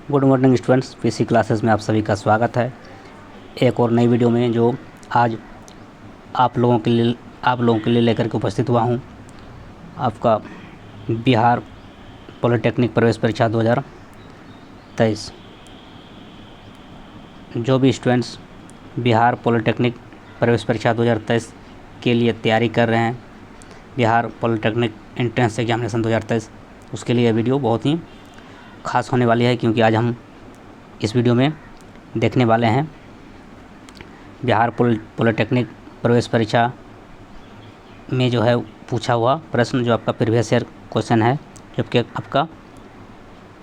Good morning students, PC classes में आप सभी का स्वागत है। एक और नई वीडियो में जो आज आप लोगों के लिए लेकर के उपस्थित हुआ हूँ। आपका बिहार पॉलिटेक्निक प्रवेश परीक्षा 2023। जो भी स्टूडेंट्स बिहार पॉलिटेक्निक प्रवेश परीक्षा 2023 के लिए तैयारी कर रहे हैं, बिहार पॉलिटेक्निक एंट्रेंस एग्जामिनेशन 2023, उसके लिए वीडियो बहुत ही ख़ास होने वाली है, क्योंकि आज हम इस वीडियो में देखने वाले हैं बिहार पॉलिटेक्निक प्रवेश परीक्षा में जो है पूछा हुआ प्रश्न, जो आपका प्रीवियस ईयर क्वेश्चन है, जबकि आपका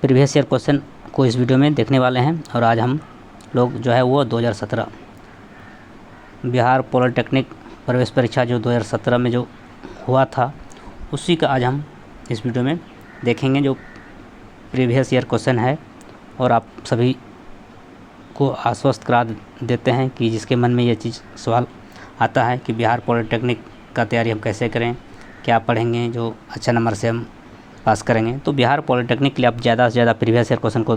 प्रीवियस ईयर क्वेश्चन को इस वीडियो में देखने वाले हैं। और आज हम लोग जो है वो 2017 बिहार पॉलिटेक्निक प्रवेश परीक्षा जो 2017 में जो हुआ था, उसी का आज हम इस वीडियो में देखेंगे, जो प्रीवियस ईयर क्वेश्चन है। और आप सभी को आश्वस्त करा देते हैं कि जिसके मन में ये चीज़ सवाल आता है कि बिहार पॉलिटेक्निक का तैयारी हम कैसे करें, क्या पढ़ेंगे जो अच्छा नंबर से हम पास करेंगे, तो बिहार पॉलिटेक्निक के लिए आप ज़्यादा से ज़्यादा प्रीवियस ईयर क्वेश्चन को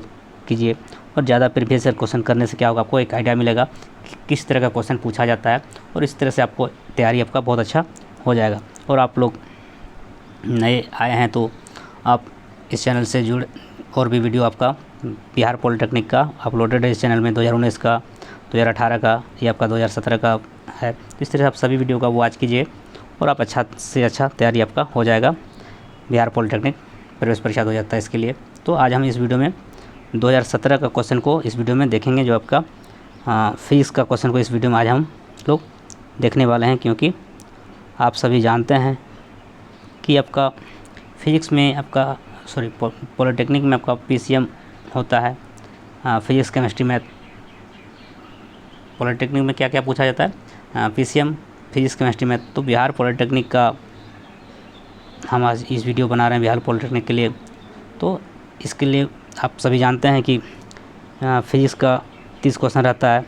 कीजिए। और ज़्यादा प्रीवियस ईयर क्वेश्चन करने से क्या होगा, आपको एक आइडिया मिलेगा कि किस तरह का क्वेश्चन पूछा जाता है, और इस तरह से आपको तैयारी आपका बहुत अच्छा हो जाएगा। और आप लोग नए आए हैं तो आप इस चैनल से जुड़ और भी वीडियो आपका बिहार पॉलिटेक्निक का अपलोडेड है इस चैनल में, 2019 का, 2018 का, ये आपका 2017 का है। इस तरह से आप सभी वीडियो का वॉच कीजिए और आप अच्छा से अच्छा तैयारी आपका हो जाएगा बिहार पॉलिटेक्निक प्रवेश परीक्षा 2023 के लिए। तो आज हम इस वीडियो में 2017 का क्वेश्चन को इस वीडियो में देखेंगे, जो आपका फिजिक्स का क्वेश्चन को इस वीडियो में आज हम लोग देखने वाले हैं, क्योंकि आप सभी जानते हैं कि आपका फिजिक्स में आपका पॉलिटेक्निक में आपका पीसीएम होता है, फिजिक्स केमिस्ट्री मैथ। पॉलिटेक्निक में क्या क्या पूछा जाता है, पीसीएम, फिजिक्स केमिस्ट्री मैथ। तो बिहार पॉलिटेक्निक का हम आज इस वीडियो बना रहे हैं बिहार पॉलिटेक्निक के लिए। तो इसके लिए आप सभी जानते हैं कि फिजिक्स का 30 क्वेश्चन रहता है,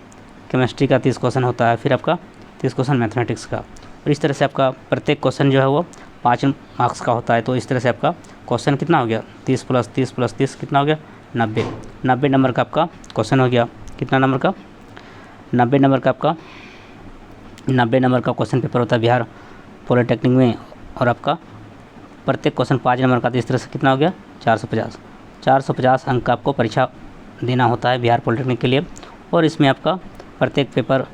केमिस्ट्री का 30 क्वेश्चन होता है, फिर आपका 30 क्वेश्चन मैथमेटिक्स का। और इस तरह से आपका प्रत्येक क्वेश्चन जो है वो 5 मार्क्स का होता है। तो इस तरह से आपका क्वेश्चन कितना हो गया, 30 + 30 + 30 कितना हो गया, 90 नंबर का आपका क्वेश्चन हो गया। कितना नंबर का, 90 नंबर का आपका 90 नंबर का क्वेश्चन पेपर होता है बिहार पॉलिटेक्निक में। और आपका प्रत्येक क्वेश्चन 5 नंबर का, तो इस तरह से कितना हो गया, 450 अंक का आपको परीक्षा देना होता है बिहार पॉलिटेक्निक के लिए। और इसमें आपका प्रत्येक पेपर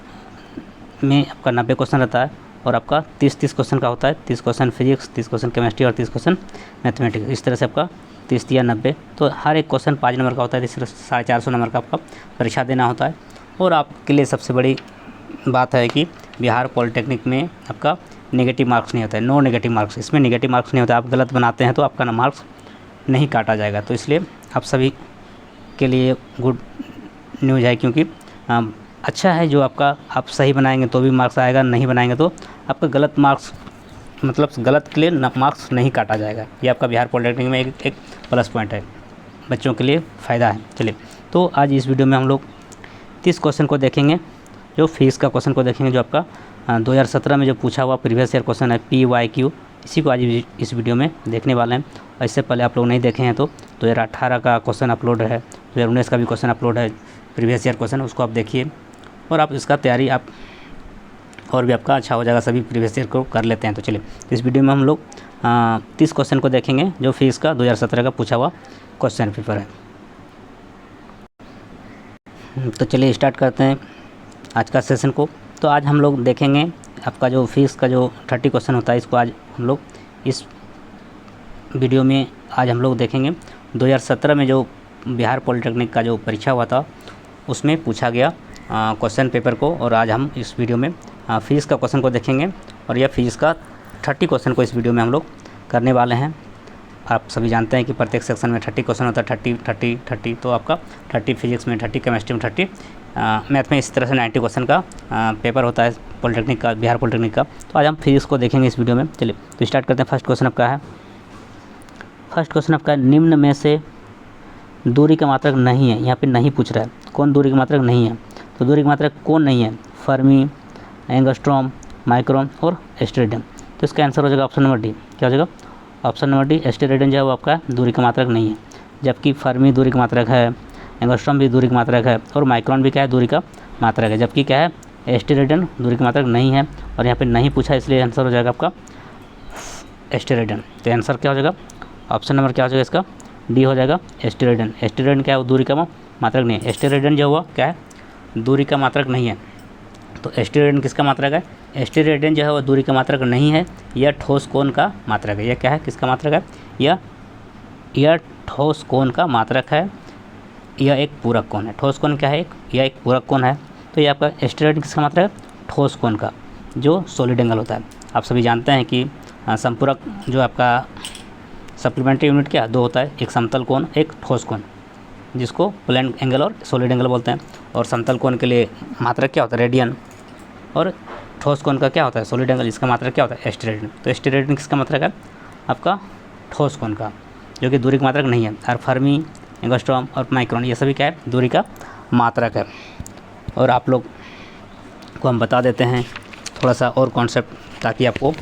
में आपका 90 क्वेश्चन रहता है, और आपका 30 क्वेश्चन का होता है, 30 क्वेश्चन फिजिक्स, 30 क्वेश्चन केमिस्ट्री और 30 क्वेश्चन मैथमेटिक्स। इस तरह से आपका 30 या 90, तो हर एक क्वेश्चन 5 नंबर का होता है। इस तरह से 450 नंबर का आपका परीक्षा देना होता है। और आपके लिए सबसे बड़ी बात है कि बिहार पॉलिटेक्निक में आपका नेगेटिव मार्क्स नहीं होता है, नो नेगेटिव मार्क्स। इसमें नेगेटिव मार्क्स नहीं होता है, आप गलत बनाते हैं तो आपका मार्क्स नहीं काटा जाएगा। तो इसलिए आप सभी के लिए गुड न्यूज़ है, क्योंकि अच्छा है जो आपका आप सही बनाएंगे तो भी मार्क्स आएगा, नहीं बनाएंगे तो आपका गलत मार्क्स, मतलब गलत के लिए मार्क्स नहीं काटा जाएगा। ये आपका बिहार पॉलिटेक्निक में एक प्लस पॉइंट है, बच्चों के लिए फ़ायदा है। चलिए, तो आज इस वीडियो में हम लोग 30 क्वेश्चन को देखेंगे, जो फिजिक्स का क्वेश्चन को देखेंगे, जो आपका 2017 में जो पूछा हुआ प्रीवियस ईयर क्वेश्चन है PYQ, इसी को आज इस वीडियो में देखने वाले हैं। इससे पहले आप लोग नहीं देखे हैं तो 2018 का क्वेश्चन अपलोड है, 2019 का भी क्वेश्चन अपलोड है, प्रीवियस ईयर क्वेश्चन, उसको आप देखिए और आप इसका तैयारी आप और भी आपका अच्छा हो जाएगा, सभी प्रीवियस ईयर को कर लेते हैं। तो चलिए, इस वीडियो में हम लोग 30 क्वेश्चन को देखेंगे, जो फिजिक्स का 2017 का पूछा हुआ क्वेश्चन पेपर है। तो चलिए स्टार्ट करते हैं आज का सेशन को। तो आज हम लोग देखेंगे आपका जो फिजिक्स का जो 30 क्वेश्चन होता है, इसको आज हम लोग इस वीडियो में आज हम लोग देखेंगे। 2017 में जो बिहार पॉलिटेक्निक का जो परीक्षा हुआ था, उसमें पूछा गया क्वेश्चन पेपर को। और आज हम इस वीडियो में फिजिक्स का क्वेश्चन को देखेंगे, और यह फिजिक्स का 30 क्वेश्चन को इस वीडियो में हम लोग करने वाले हैं। आप सभी जानते हैं कि प्रत्येक सेक्शन में 30 क्वेश्चन होता है, 30। तो आपका 30 फिजिक्स में, 30 केमिस्ट्री में, 30 मैथ में, इस तरह से 90 क्वेश्चन का पेपर होता है पॉलिटेक्निक का, बिहार पॉलिटेक्निक का। तो आज हम फिजिक्स को देखेंगे इस वीडियो में। चलिए तो स्टार्ट करते हैं। फर्स्ट क्वेश्चन आपका है, फर्स्ट क्वेश्चन आपका निम्न में से दूरी का मात्रक नहीं है। यहाँ पे नहीं पूछ रहा है कौन दूरी का मात्रक नहीं है, तो दूरी का मात्रक कौन नहीं है, फर्मी, एंगस्ट्रॉम, माइक्रोन और एस्टेरेडियम। तो इसका आंसर हो जाएगा ऑप्शन नंबर डी। क्या हो जाएगा, ऑप्शन नंबर डी, एस्टेरेडियम जो है वो आपका दूरी का मात्रक नहीं है, जबकि फर्मी दूरी का मात्रक है, एंगस्ट्रॉम भी दूरी की मात्रक है, और माइक्रोन भी क्या है, दूरी का मात्रक है। जबकि क्या है, एस्टेरेडियन दूरी की मात्रक नहीं है, और यहाँ पे नहीं पूछा, इसलिए आंसर हो जाएगा आपका एस्टेरेडियन। तो आंसर क्या हो जाएगा, ऑप्शन नंबर क्या हो जाएगा इसका, डी हो जाएगा एस्टेरेडियन। एस्टेरेडियन क्या है, वो दूरी का मात्रक नहीं है। एस्टेरेडियन जो हुआ क्या है, दूरी का मात्रक नहीं है। तो एस्टेरेडियन किसका मात्रक है, एस्टेरेडियन जो है वो दूरी का मात्रक नहीं है, यह ठोस कोण का मात्रक है। यह क्या है, किसका मात्रक है, यह ठोस कोण का मात्रक है। यह एक पूरक कोण है। ठोस कोण क्या है, यह एक पूरक कोण है। तो ये आपका एस्टेरेडियन किसका मात्रक है, ठोस कोण का, जो सॉलिड एंगल होता है। आप सभी जानते हैं कि संपूरक जो आपका सप्लीमेंट्री यूनिट क्या दो होता है, एक समतल कोण, एक ठोस कोण, जिसको प्लेन एंगल और सॉलिड एंगल बोलते हैं। और समतल कोण के लिए मात्रक क्या होता है, रेडियन, और ठोस कोण का क्या होता है, सॉलिड एंगल, इसका मात्रक क्या होता है, एस्टेरेडियन। तो एस्टेरेडियन किसका मात्रक है, आपका ठोस कोण का, जो कि दूरी का मात्रक नहीं है। और फर्मी, एंगस्ट्रॉम और माइक्रोन, ये सभी क्या है, दूरी का मात्रक है। और आप लोग को हम बता देते हैं थोड़ा सा और कॉन्सेप्ट, ताकि आपको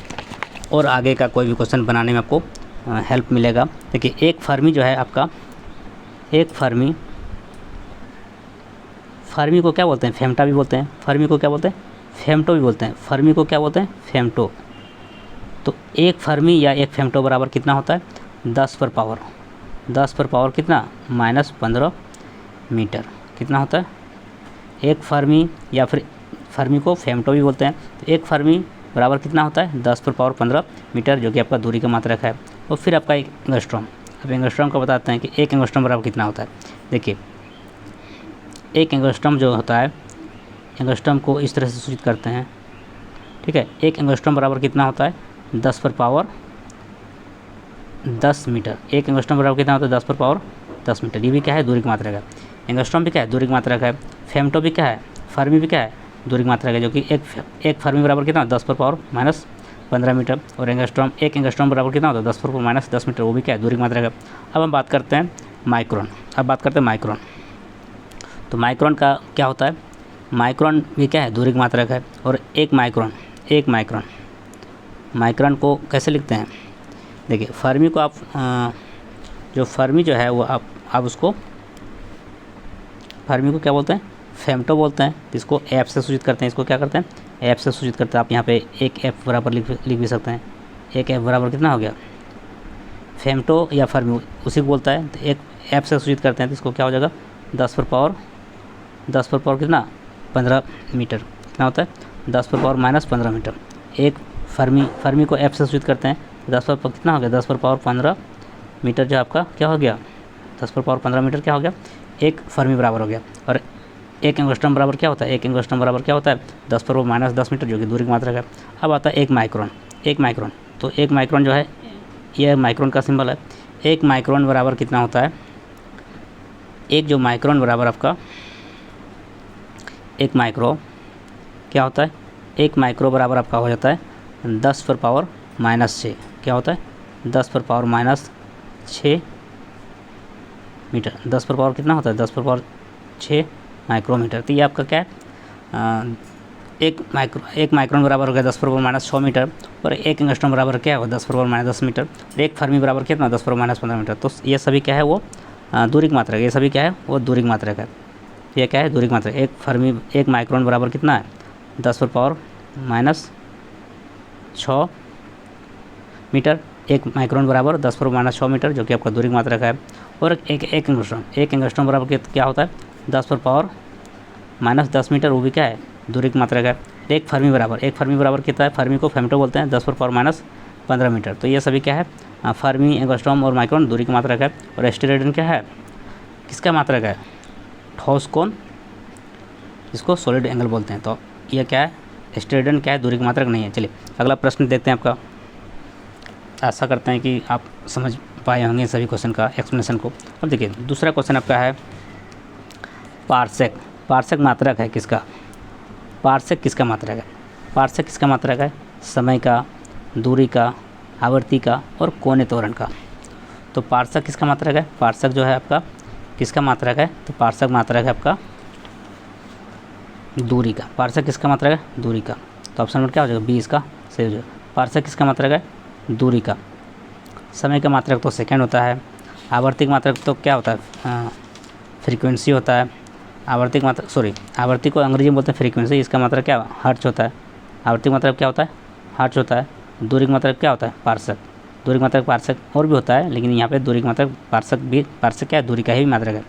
और आगे का कोई भी क्वेश्चन बनाने में आपको हेल्प मिलेगा। देखिए, एक फर्मी जो है आपका, एक फर्मी को क्या बोलते हैं, फेम्टा भी बोलते हैं। फर्मी को क्या बोलते हैं, फेम्टो भी बोलते हैं। फर्मी को क्या बोलते हैं, फेम्टो। तो एक फर्मी या एक फेम्टो बराबर कितना होता है, 10 पर पावर कितना, -15 मीटर कितना होता है। एक फर्मी या फिर फर्मी को फेम्टो भी बोलते हैं। तो एक फर्मी बराबर कितना होता है, 10 पर पावर 15 मीटर, जो कि आपका दूरी का मात्रक है। और फिर आपका एक एंगस्ट्रॉम। अब एंगस्ट्रॉम को बताते हैं कि एक एंगस्ट्रॉम बराबर कितना होता है। देखिए, एक एंगस्ट्रॉम जो होता है, एंगस्ट्रॉम को इस तरह से सूचित करते हैं, ठीक है। एक एंगस्ट्रॉम बराबर कितना होता है, 10 पर पावर 10 मीटर। एक एंगस्ट्रॉम बराबर कितना होता है, 10 पर पावर 10 मीटर। ये भी क्या है, दूरी की मात्रक है। एंगस्ट्रॉम भी क्या है, दूरी की मात्रक है। फेम्टो भी क्या है, फर्मी भी क्या है, दूरी की मात्रक है, जो कि एक फर्मी बराबर कितना, 10 पर पावर -15 मीटर। और एंगस्ट्रॉम, एक एंगस्ट्रॉम बराबर कितना होता है, 10 पर पावर -10 मीटर, वो भी क्या है, दूरी की मात्रक है। अब हम बात करते हैं माइक्रोन। तो माइक्रोन का क्या होता है, माइक्रोन भी क्या है, दूरी की मात्रक है। और एक माइक्रोन को कैसे लिखते हैं, देखिए, फर्मी को आप जो फर्मी जो है वो आप उसको, फर्मी को क्या बोलते हैं, फेम्टो बोलते हैं, जिसको एफ से सूचित करते हैं। इसको क्या करते हैं, एफ से सूचित करते हैं। आप यहाँ पे एक एफ बराबर लिख भी सकते हैं। एक एफ बराबर कितना हो गया, फेम्टो या फर्मी उसी को बोलता है। तो एक एफ से सूचित करते हैं, तो इसको क्या हो जाएगा, 10 पर पावर कितना, 15 मीटर कितना होता है, 10 पर पावर -15 मीटर। एक फर्मी को एफ से सूचित करते हैं, 10 पर कितना हो गया, 10 पर पावर 15 मीटर, जो आपका क्या हो गया, 10 पर पावर 15 मीटर क्या हो गया, एक फर्मी बराबर हो गया। और एक एंगस्ट्रॉम बराबर क्या होता है, एक एंगस्ट्रॉम बराबर क्या होता है, 10 पर पावर -10 मीटर, जो कि दूरी की मात्रक है। अब आता है एक माइक्रोन। तो एक माइक्रोन जो है, यह माइक्रोन का सिंबल है। एक माइक्रोन बराबर कितना होता है, एक जो माइक्रोन बराबर आपका, एक माइक्रो क्या होता है, एक माइक्रो बराबर आपका हो जाता है 10 पर पावर -6। क्या होता है, 10 पर पावर -6 मीटर। 10 पर पावर कितना होता है, 10 पर पावर 6 माइक्रोमीटर। तो ये आपका क्या है, एक माइक्रोन बराबर हो गया 10 पर पावर -6 मीटर। और एक एंगस्ट्रॉम बराबर क्या होगा, 10 पर पावर -10 मीटर। और एक फर्मी बराबर कितना, 10 पर पावर -15 मीटर। तो ये सभी क्या है, वो दूरी की मात्रक है। ये सभी क्या है, वो दूरी की मात्रक है। ये क्या है, दूरी की मात्रक। एक माइक्रोन बराबर कितना है, 10 पर पावर -6 मीटर। एक माइक्रोन बराबर 10 पर -6 मीटर, जो कि आपका दूरी की मात्रक है। और एक एंगस्ट्रॉम बराबर क्या होता है, 10 पर पावर -10 मीटर, वो भी क्या है, दूरी की मात्रक है। एक फर्मी बराबर कितना है, फर्मी को फेम्टो बोलते हैं, 10 पर पावर -15 मीटर। तो ये सभी क्या है, फर्मी, एंगस्ट्रॉम और माइक्रोन दूरी की मात्रक है। और एस्टेरेडियन क्या है, किसका मात्रक है, ठोस कोण, जिसको सॉलिड एंगल बोलते हैं। तो ये क्या है, एस्टेरेडियन क्या है, दूरी की मात्रक नहीं है। चलिए अगला प्रश्न देखते हैं आपका। आशा करते हैं कि आप समझ पाए होंगे सभी क्वेश्चन का एक्सप्लेनेशन को। अब देखिए, दूसरा क्वेश्चन आपका है पार्सेक मात्रक है किसका, पार्सेक किसका मात्रक है, समय का, दूरी का, आवृत्ति का और कोणीय त्वरण का। तो पार्सेक किसका मात्रक है, पार्सेक जो है आपका किसका मात्रक है, तो पार्सेक मात्रक है आपका दूरी का। पार्सेक किसका मात्रक है, दूरी का। तो ऑप्शन नंबर क्या हो जाएगा, 20 का सही हो जाएगा। पार्सेक किसका मात्रक है, दूरी का। समय का मात्रक तो सेकंड होता है। आवर्ती का मात्रक तो क्या होता है, फ्रीक्वेंसी होता है। आवर्ती मात्रा आवर्ती को अंग्रेजी में बोलते हैं फ्रीक्वेंसी, इसका मतलब क्या हर्ट्ज होता है। आवर्ती मतलब क्या होता है, हर्ट्ज होता है। दूरी का मतलब क्या होता है, पार्सक। दूरी का मतलब पार्सक और भी होता है, लेकिन यहाँ पे दूरी का मतलब पार्सक भी, पार्सक क्या है, दूरी का ही मात्रक है।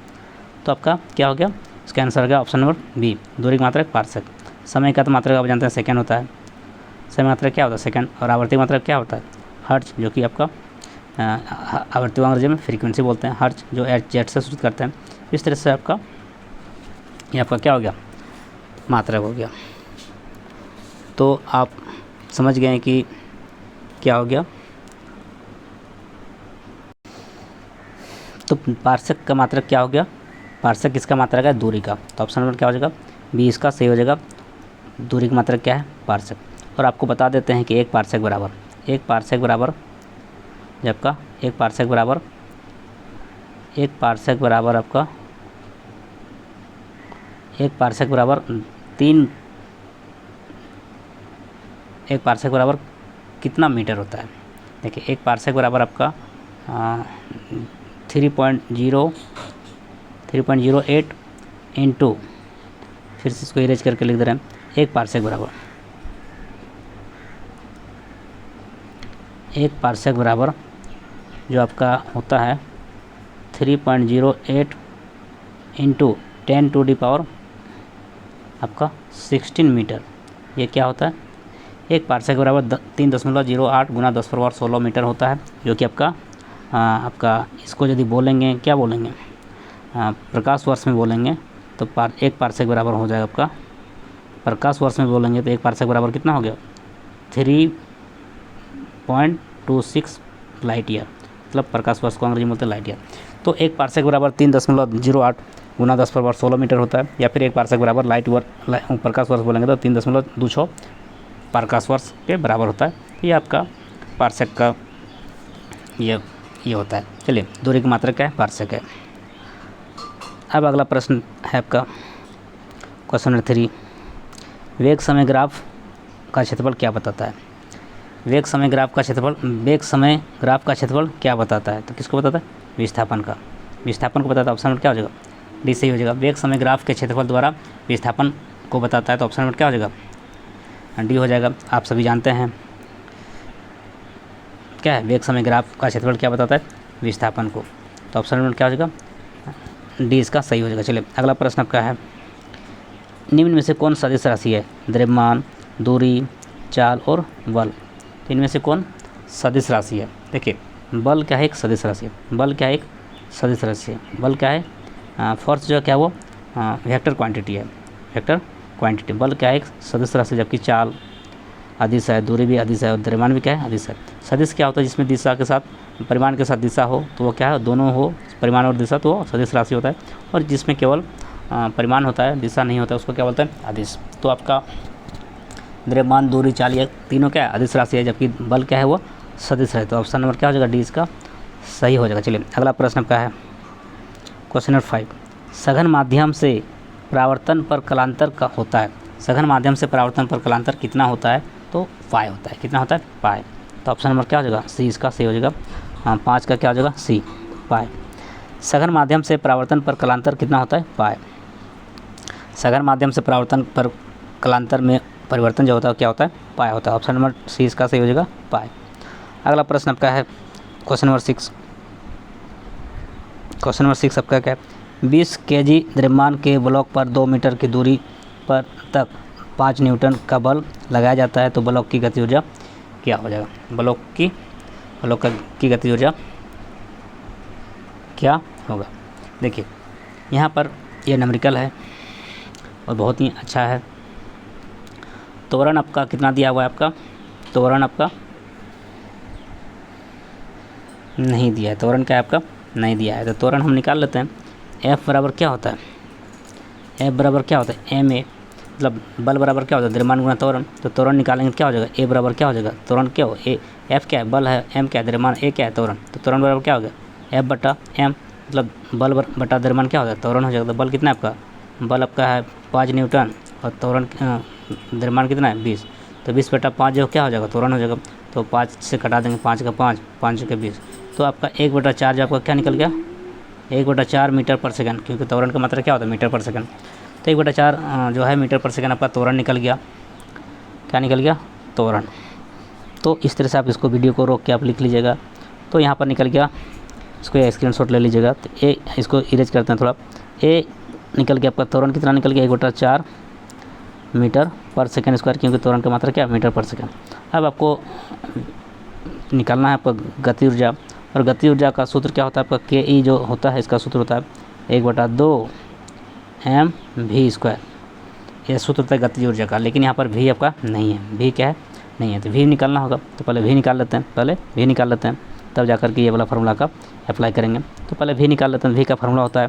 तो आपका क्या हो गया, इसका आंसर हो गया ऑप्शन नंबर बी, दूरी का मात्रक पार्सक। समय का तो मात्रक आप जानते हैं सेकंड होता है, समय मात्रक क्या होता है सेकंड, और आवर्ती मात्रक क्या होता है हर्ट्ज, जो कि आपका आवर्ती अंग्रेजी में फ्रीक्वेंसी बोलते हैं, हर्ट्ज जो जेट से सूचित करते हैं। इस तरह से आपका ये आपका क्या हो गया, मात्रक हो गया। तो आप समझ गए कि क्या हो गया। तो पार्सक का मात्रक क्या हो गया, पार्सक किसका मात्रक है, दूरी का। तो ऑप्शन नंबर क्या हो जाएगा, बी इसका सही हो जाएगा। दूरी का मात्रक क्या है, पार्सक। और आपको बता देते हैं कि एक पार्सक बराबर जब का एक पार्सक बराबर आपका एक पार्सक बराबर कितना मीटर होता है। देखिए एक पार्सक बराबर आपका 3.08 इंटू, फिर से इसको इरेज करके लिख दे रहे हैं, एक पार्सक बराबर जो आपका होता है 3.08 इंटू 10⁻⁻16 मीटर। ये क्या होता है, एक पार्सक बराबर 3.08 गुना 10⁻16 मीटर होता है, जो कि आपका इसको यदि बोलेंगे, क्या बोलेंगे, प्रकाश वर्ष में बोलेंगे तो एक पार्सक बराबर हो जाएगा आपका, प्रकाश वर्ष में बोलेंगे तो एक पार्सक बराबर कितना हो गया, 3.26 लाइट ईयर, मतलब प्रकाश वर्ष को अंग्रेजी में बोलते हैं लाइट ईयर। तो एक पार्सक बराबर 3.08 गुना 10⁻16 मीटर होता है, या फिर एक पार्सक बराबर प्रकाश वर्ष बोलेंगे तो 3.26 प्रकाश वर्ष के बराबर होता है। ये आपका पार्सक का ये होता है। चलिए, दूरी की मात्रक क्या है, पार्सक है। अब अगला प्रश्न है आपका क्वेश्चन नंबर 3, वेग समय ग्राफ का क्षेत्रफल क्या बताता है। वेग समय ग्राफ का क्षेत्रफल क्या बताता है, तो किसको बताता है, विस्थापन को बताता है। ऑप्शन नंबर क्या हो जाएगा, डी सही हो जाएगा। वेग समय ग्राफ के क्षेत्रफल द्वारा विस्थापन को बताता है, तो ऑप्शन नंबर क्या हो जाएगा, डी हो जाएगा। आप सभी जानते हैं क्या है, वेग समय ग्राफ का क्षेत्रफल क्या बताता है, विस्थापन को। तो ऑप्शन नंबर क्या हो जाएगा, डी इसका सही हो जाएगा। चलिए अगला प्रश्न आपका है, निम्न में से कौन सदिश राशि है, द्रव्यमान, दूरी, चाल और बल। तो इनमें से कौन सदिश राशि है। देखिए बल क्या है, एक सदिश राशि है। बल क्या है, फोर्स जो है क्या, वो वेक्टर क्वांटिटी है, बल क्या है, एक सदिश राशि, जबकि चाल अदिश है, दूरी भी अदिश है और द्रव्यमान भी क्या है, अदिश है। सदिश क्या होता है, जिसमें दिशा के साथ परिमाण के साथ दिशा हो तो वो क्या है, दोनों हो परिमाण और दिशा, तो वो सदिश राशि होता है। और जिसमें केवल परिमाण होता है, दिशा नहीं होता है, उसको क्या बोलते हैं, अदिश। तो आपका द्रव्यमान, दूरी, चाल ये तीनों क्या है, अदिश राशि है, जबकि बल क्या है, वो सदिश है। तो ऑप्शन नंबर क्या हो जाएगा, डी इसका सही हो जाएगा। चलिए अगला प्रश्न आपका है क्वेश्चन नंबर 5, सघन माध्यम से परावर्तन पर कलांतर का होता है। सघन माध्यम से परावर्तन पर कलांतर कितना होता है, तो पाई होता है। कितना होता है, पाई। तो ऑप्शन नंबर क्या हो जाएगा, सी इसका सही हो जाएगा। 5 का क्या हो जाएगा, सी, पाई। सघन माध्यम से परावर्तन पर कलांतर कितना होता है, पाई। सघन माध्यम से परावर्तन पर कलांतर में परिवर्तन जो होता है क्या होता है, पाई होता है। ऑप्शन नंबर सी इसका सही हो जाएगा, पाई। अगला प्रश्न आपका है क्वेश्चन नंबर 6। क्वेश्चन नंबर 6 आपका क्या है, 20 kg द्रव्यमान के ब्लॉक पर 2 मीटर की दूरी पर तक 5 न्यूटन का बल लगाया जाता है, तो ब्लॉक की गति ऊर्जा क्या हो जाएगा, ब्लॉक की गति ऊर्जा क्या होगा। देखिए यहाँ पर यह न्यूमेरिकल है और बहुत ही अच्छा है। त्वरण आपका कितना दिया हुआ है, आपका त्वरण आपका नहीं दिया है, त्वरण क्या है आपका नहीं दिया है। तो त्वरण हम निकाल लेते हैं। F बराबर क्या होता है, F बराबर क्या होता है, एम ए, मतलब बल बराबर क्या होता है, द्रव्यमान गुना त्वरण। तो त्वरण निकालेंगे क्या हो जाएगा, ए बराबर क्या हो जाएगा, त्वरण क्या हो, ए, F क्या है, बल है, एम क्या है, द्रव्यमान, ए क्या है, त्वरण। तो त्वरण बराबर क्या हो गया, F बटा एम, मतलब बल बटा द्रव्यमान क्या हो जाएगा, त्वरण हो जाएगा। तो बल कितना है आपका, बल आपका है 5 न्यूटन और त्वरण द्रव्यमान कितना है 20। तो 20 बटा 5 जो क्या हो जाएगा, त्वरण हो जाएगा। तो 5 से कटा देंगे, 5 का 5, 5 के 20। तो आपका 1/4 जो आपका क्या निकल गया, 1/4 मीटर पर सेकंड, क्योंकि त्वरण का मात्रा क्या होता है मीटर पर सेकंड। तो 1/4 जो है मीटर पर सेकंड आपका त्वरण निकल गया। क्या निकल गया? त्वरण। तो इस तरह से आप इसको वीडियो को रोक के आप लिख लीजिएगा। तो यहाँ पर निकल गया, इसको स्क्रीनशॉट ले लीजिएगा। तो ए इसको इरेज करते हैं थोड़ा। ए निकल गया आपका त्वरण कितना निकल गया? 1/4 मीटर पर सेकंड स्क्वायर, क्योंकि त्वरण का मात्रा क्या? मीटर पर सेकंड। अब आपको निकालना है आपका गति ऊर्जा, और गति ऊर्जा का सूत्र क्या होता है आपका? के ई जो होता है इसका सूत्र होता है 1/2 mv²। यह सूत्र होता है गति ऊर्जा का, लेकिन यहाँ पर भी आपका नहीं है। भी क्या है? नहीं है। तो भी निकालना होगा, तो पहले भी निकाल लेते हैं, तब जाकर के ये वाला फार्मूला का अप्लाई करेंगे। तो पहले भी निकाल लेते हैं। भी का फार्मूला होता है,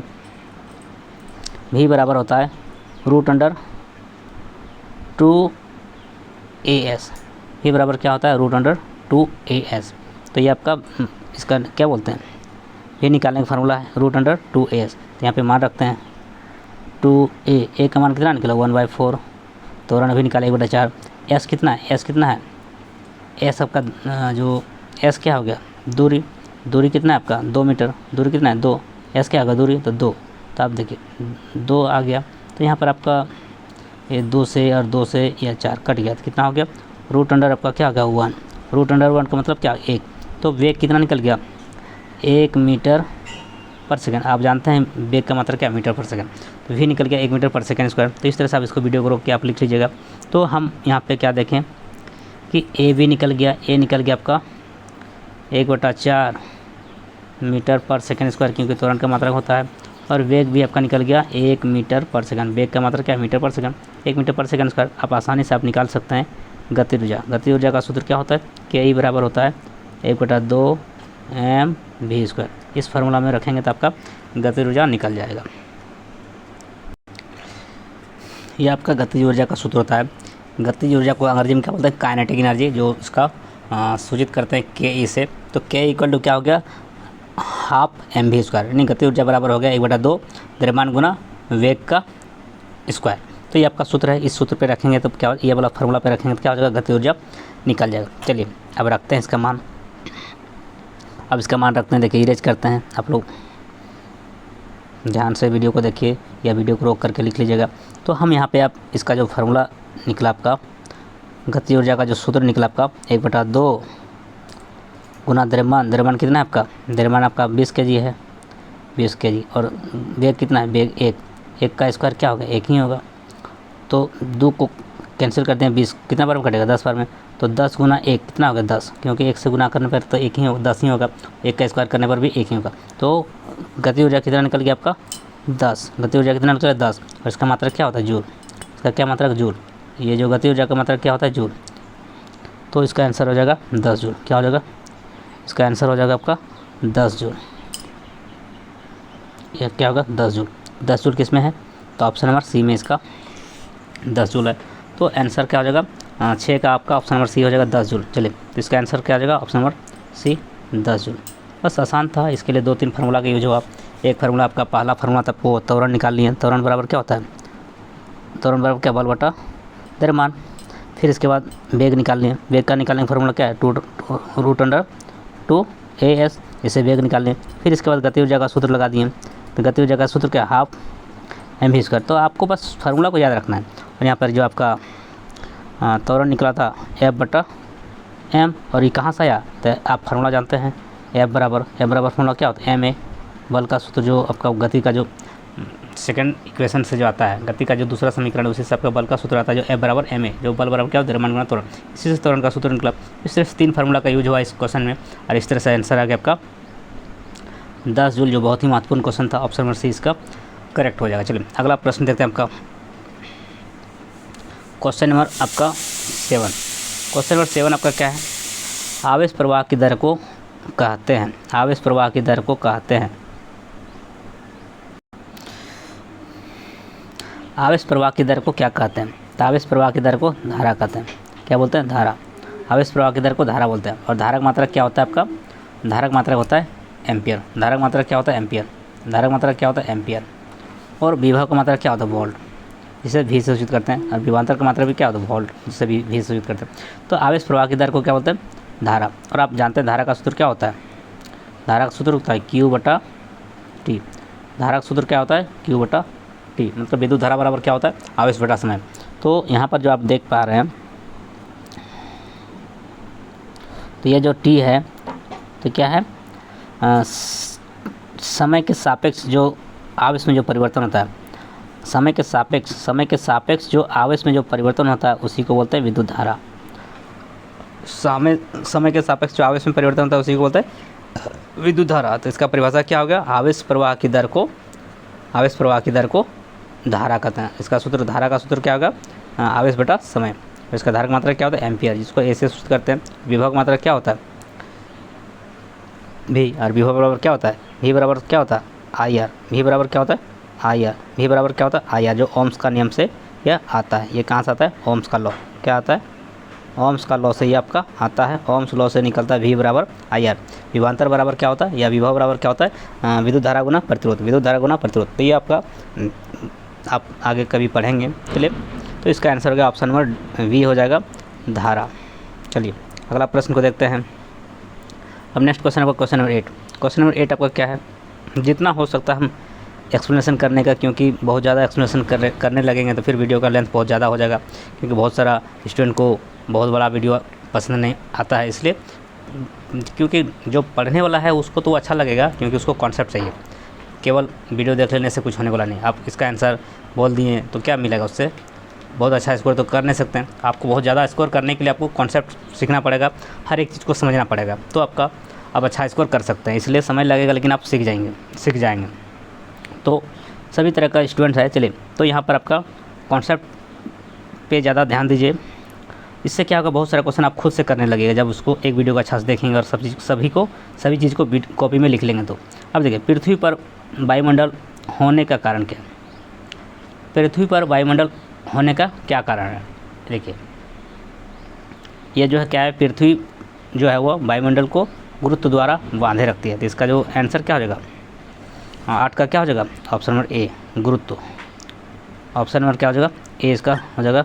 भी बराबर होता है √2as। भी बराबर क्या होता है? √2as। तो ये आपका इसका क्या बोलते हैं? भी निकालने का फार्मूला है √2as। तो यहाँ पे मान रखते हैं 2a। ए का मान कितना निकला? 1/4। त्वरण अभी निकाले 1/4। एस कितना है? एस कितना है? एस आपका जो एस क्या हो गया? दूरी। दूरी कितना है आपका? 2 मीटर। दूरी कितना है? 2। एस क्या होगा? दूरी, तो 2। तो आप देखिए 2 आ गया। तो यहाँ पर आपका ये 2 से और 2 से या 4 कट गया, तो कितना हो गया? √ आपका क्या हो गया? 1। √1 का मतलब क्या? 1। तो वेग कितना निकल गया? 1 मीटर पर सेकंड। आप जानते हैं वेग का मात्रा क्या? मीटर पर सेकंड। तो भी निकल गया 1 मीटर पर सेकंड स्क्वायर। तो इस तरह से आप इसको वीडियो को रोक के आप लिख लीजिएगा। तो हम यहाँ पे क्या देखें कि ए भी निकल गया। ए निकल गया आपका 1/4 मीटर पर सेकंड स्क्वायर, क्योंकि त्वरण का मात्रा होता है। और वेग भी आपका निकल गया 1 मीटर पर सेकंड। वेग का मात्रा क्या है? मीटर पर सेकंड। 1 मीटर पर सेकंड स्क्वायर आप आसानी से आप निकाल सकते हैं गति ऊर्जा। गति ऊर्जा का सूत्र क्या होता है? के ई बराबर होता है 1/2 mv²। इस फार्मूला में रखेंगे तो आपका गति ऊर्जा निकल जाएगा। ये आपका गति ऊर्जा का सूत्र होता है। गति ऊर्जा को अंग्रेजी में क्या बोलते हैं? काइनेटिक एनर्जी, जो इसका सूचित करते हैं के ई से। तो के इक्वल टू क्या हो गया? 1/2 mv²। यानी गति ऊर्जा बराबर हो गया 1/2 द्रव्यमान गुना वेग का स्क्वायर। तो ये आपका सूत्र है। इस सूत्र पे रखेंगे तो क्या, ये वाला फार्मूला पे रखेंगे तो क्या हो जाएगा? गति ऊर्जा निकल जाएगा। चलिए अब रखते हैं इसका मान। अब इसका मान रखते हैं। देखिए इरेज करते हैं। आप लोग ध्यान से वीडियो को देखिए या वीडियो को रोक करके लिख लीजिएगा। तो हम यहाँ पे आप इसका जो फार्मूला निकला आपका गति ऊर्जा का जो सूत्र निकला आपका 1/2 गुना द्रव्यमान। द्रव्यमान कितना है आपका? द्रव्यमान आपका 20 kg है, 20 kg। और वेग कितना है? वेग 1। 1 का स्क्वायर क्या होगा? 1 ही होगा। तो 2 को कैंसिल करते हैं, 20 कितना बार में कटेगा? 10 बार में। तो 10 गुना 1 कितना होगा? 10, क्योंकि 1 से गुना करने पर तो 1 ही होगा, 10 ही होगा। 1 का स्क्वायर करने पर भी 1 ही होगा। तो गति ऊर्जा कितना निकल गया आपका? 10। गति ऊर्जा कितना निकला? 10। और इसका मात्रा क्या होता है? जूल। इसका क्या मात्रा? जूल। ये जो गति ऊर्जा का मात्रा क्या होता है? जूल। तो इसका आंसर हो जाएगा 10 जूल। क्या हो जाएगा? इसका आंसर हो जाएगा आपका 10 जूल। यह क्या होगा? 10 जूल। 10 जूल किस में है? तो ऑप्शन नंबर सी में इसका 10 जूल है। तो आंसर क्या हो जाएगा? 6 का आपका ऑप्शन नंबर सी हो जाएगा 10 जूल। चलिए तो इसका आंसर क्या हो जाएगा? Option number C 10 joule. बस आसान था। इसके लिए 2-3 फार्मूला का यूज हुआ। एक फार्मूला आपका पहला फार्मूला था वो त्वरण निकाल लिए। त्वरण बराबर क्या होता है? त्वरण बराबर क्या? बल बटा द्रव्यमान। फिर इसके बाद वेग निकाल लिए। वेग का निकालने का फार्मूला क्या है? √2as। इसे वेग निकाल लें। फिर इसके बाद गति ऊर्जा का सूत्र लगा दिए। तो गति ऊर्जा का सूत्र क्या? 1/2 mv²। तो आपको बस फार्मूला को याद रखना है। और यहाँ पर जो आपका त्वरण निकला था F/m, और ये कहाँ से आया? तो आप फार्मूला जानते हैं F बराबर फार्मूला क्या होता है? ma। बल का सूत्र जो आपका गति का जो सेकंड इक्वेशन से जो आता है, गति का जो दूसरा समीकरण, उसी से आपका बल का सूत्र आता है जो F बराबर ma, जो बल बराबर क्या होता है? द्रव्यमान गुना त्वरण। इसी से त्वरण का सूत्र निकला। इस तरह से 3 फार्मूला का यूज हुआ इस क्वेश्चन में, और इस तरह से आंसर आ गया आपका 10 जूल, जो बहुत ही महत्वपूर्ण क्वेश्चन था। ऑप्शन नंबर सी इसका करेक्ट हो जाएगा। चलिए अगला प्रश्न देखते हैं आपका क्वेश्चन नंबर आपका 7। क्वेश्चन नंबर 7 आपका क्या है? आवेश प्रवाह की दर को कहते हैं। आवेश प्रवाह की दर को कहते हैं। आवेश प्रवाह की दर को क्या कहते हैं? तो आवेश प्रवाह की दर को धारा कहते हैं। क्या बोलते हैं? धारा। आवेश प्रवाह की दर को धारा बोलते हैं। और धारक मात्रा क्या होता है आपका? धारक मात्रा होता है एम्पियर। धारक मात्रा क्या होता है? एम्पियर। धारक मात्रा क्या होता है? एम्पियर। और विभव का मात्रा क्या होता है? वोल्ट, जिसे भी से सूचित करते हैं। और विभवांतर का मात्रा भी क्या होता है? वोल्ट, जिसे भी से सूचित करते हैं। तो आवेश प्रवाह की दर को क्या बोलते हैं? धारा। और आप जानते हैं धारा का सूत्र क्या होता है? धारा का सूत्र होता है Q/A टी। धारा का सूत्र क्या होता है, Q बटा टी, मतलब विद्युत धारा बराबर क्या होता है, आवेश बटा समय। तो यहाँ पर जो आप देख पा रहे हैं, तो ये जो टी है तो क्या है, समय के सापेक्ष जो आवेश में जो परिवर्तन होता है, समय के सापेक्ष जो आवेश में जो परिवर्तन होता है उसी को बोलते हैं विद्युत धारा। समय के सापेक्ष जो आवेश में परिवर्तन होता है उसी को बोलते हैं विद्युत धारा। तो इसका परिभाषा क्या हो गया, आवेश प्रवाह की दर को धारा कहते हैं। इसका सूत्र, धारा का सूत्र क्या होगा, आवेश बटा समय। इसका धारा की मात्रा क्या होता है, एम्पियर, जिसको ए से सूचित करते हैं। विभव की मात्रा क्या होता है, भी, और विभव बराबर क्या होता है, भी बराबर क्या होता है, आई आर। भी बराबर क्या होता है, आई आर। भी बराबर क्या होता है, आई आर, जो ओम्स का नियम से यह आता है। ये कहाँ से आता है, ओम्स का लॉ। क्या आता है, ओम्स का लॉ से ये आपका आता है। ओम्स लॉ से निकलता है भी बराबर आई आर। विभवांतर बराबर क्या होता है, या विभव बराबर क्या होता है, विद्युत धारा गुना प्रतिरोध। विद्युत धारा गुना प्रतिरोध, तो ये आपका आप आगे कभी पढ़ेंगे। चलिए, तो इसका आंसर होगा ऑप्शन नंबर वी हो जाएगा, धारा। चलिए अगला प्रश्न को देखते हैं। अब नेक्स्ट क्वेश्चन आपका क्वेश्चन नंबर 8। क्वेश्चन नंबर 8 आपका क्या है, जितना हो सकता है हम एक्सप्लेनेशन करने का, क्योंकि बहुत ज़्यादा एक्सप्लेनेशन करने लगेंगे तो फिर वीडियो का लेंथ बहुत ज़्यादा हो जाएगा, क्योंकि बहुत सारा स्टूडेंट को बहुत बड़ा वीडियो पसंद नहीं आता है। इसलिए क्योंकि जो पढ़ने वाला है उसको तो अच्छा लगेगा, क्योंकि उसको कॉन्सेप्ट चाहिए। केवल वीडियो देख लेने से कुछ होने वाला नहीं। आप इसका आंसर बोल दिए तो क्या मिलेगा उससे, बहुत अच्छा स्कोर तो कर नहीं सकते हैं। आपको बहुत ज़्यादा स्कोर करने के लिए आपको कॉन्सेप्ट सीखना पड़ेगा, हर एक चीज़ को समझना पड़ेगा, तो आपका आप अच्छा स्कोर कर सकते हैं। इसलिए समय लगेगा, लेकिन आप सीख जाएंगे। तो सभी तरह का स्टूडेंट है। चलिए, तो यहाँ पर आपका कॉन्सेप्ट पे ज़्यादा ध्यान दीजिए। इससे क्या होगा, बहुत सारा क्वेश्चन आप खुद से करने लगेगा जब उसको एक वीडियो को अच्छा से देखेंगे और सभी चीज़ को कॉपी में लिख लेंगे। तो अब देखिए, पृथ्वी पर वायुमंडल होने का कारण क्या है, पृथ्वी पर वायुमंडल होने का क्या कारण है। देखिए, ये जो है क्या है, पृथ्वी जो है वो वायुमंडल को गुरुत्व द्वारा बांधे रखती है। तो इसका जो आंसर क्या हो जाएगा, 8 का क्या हो जाएगा, ऑप्शन नंबर ए, गुरुत्व। ऑप्शन नंबर क्या हो जाएगा, ए इसका हो जाएगा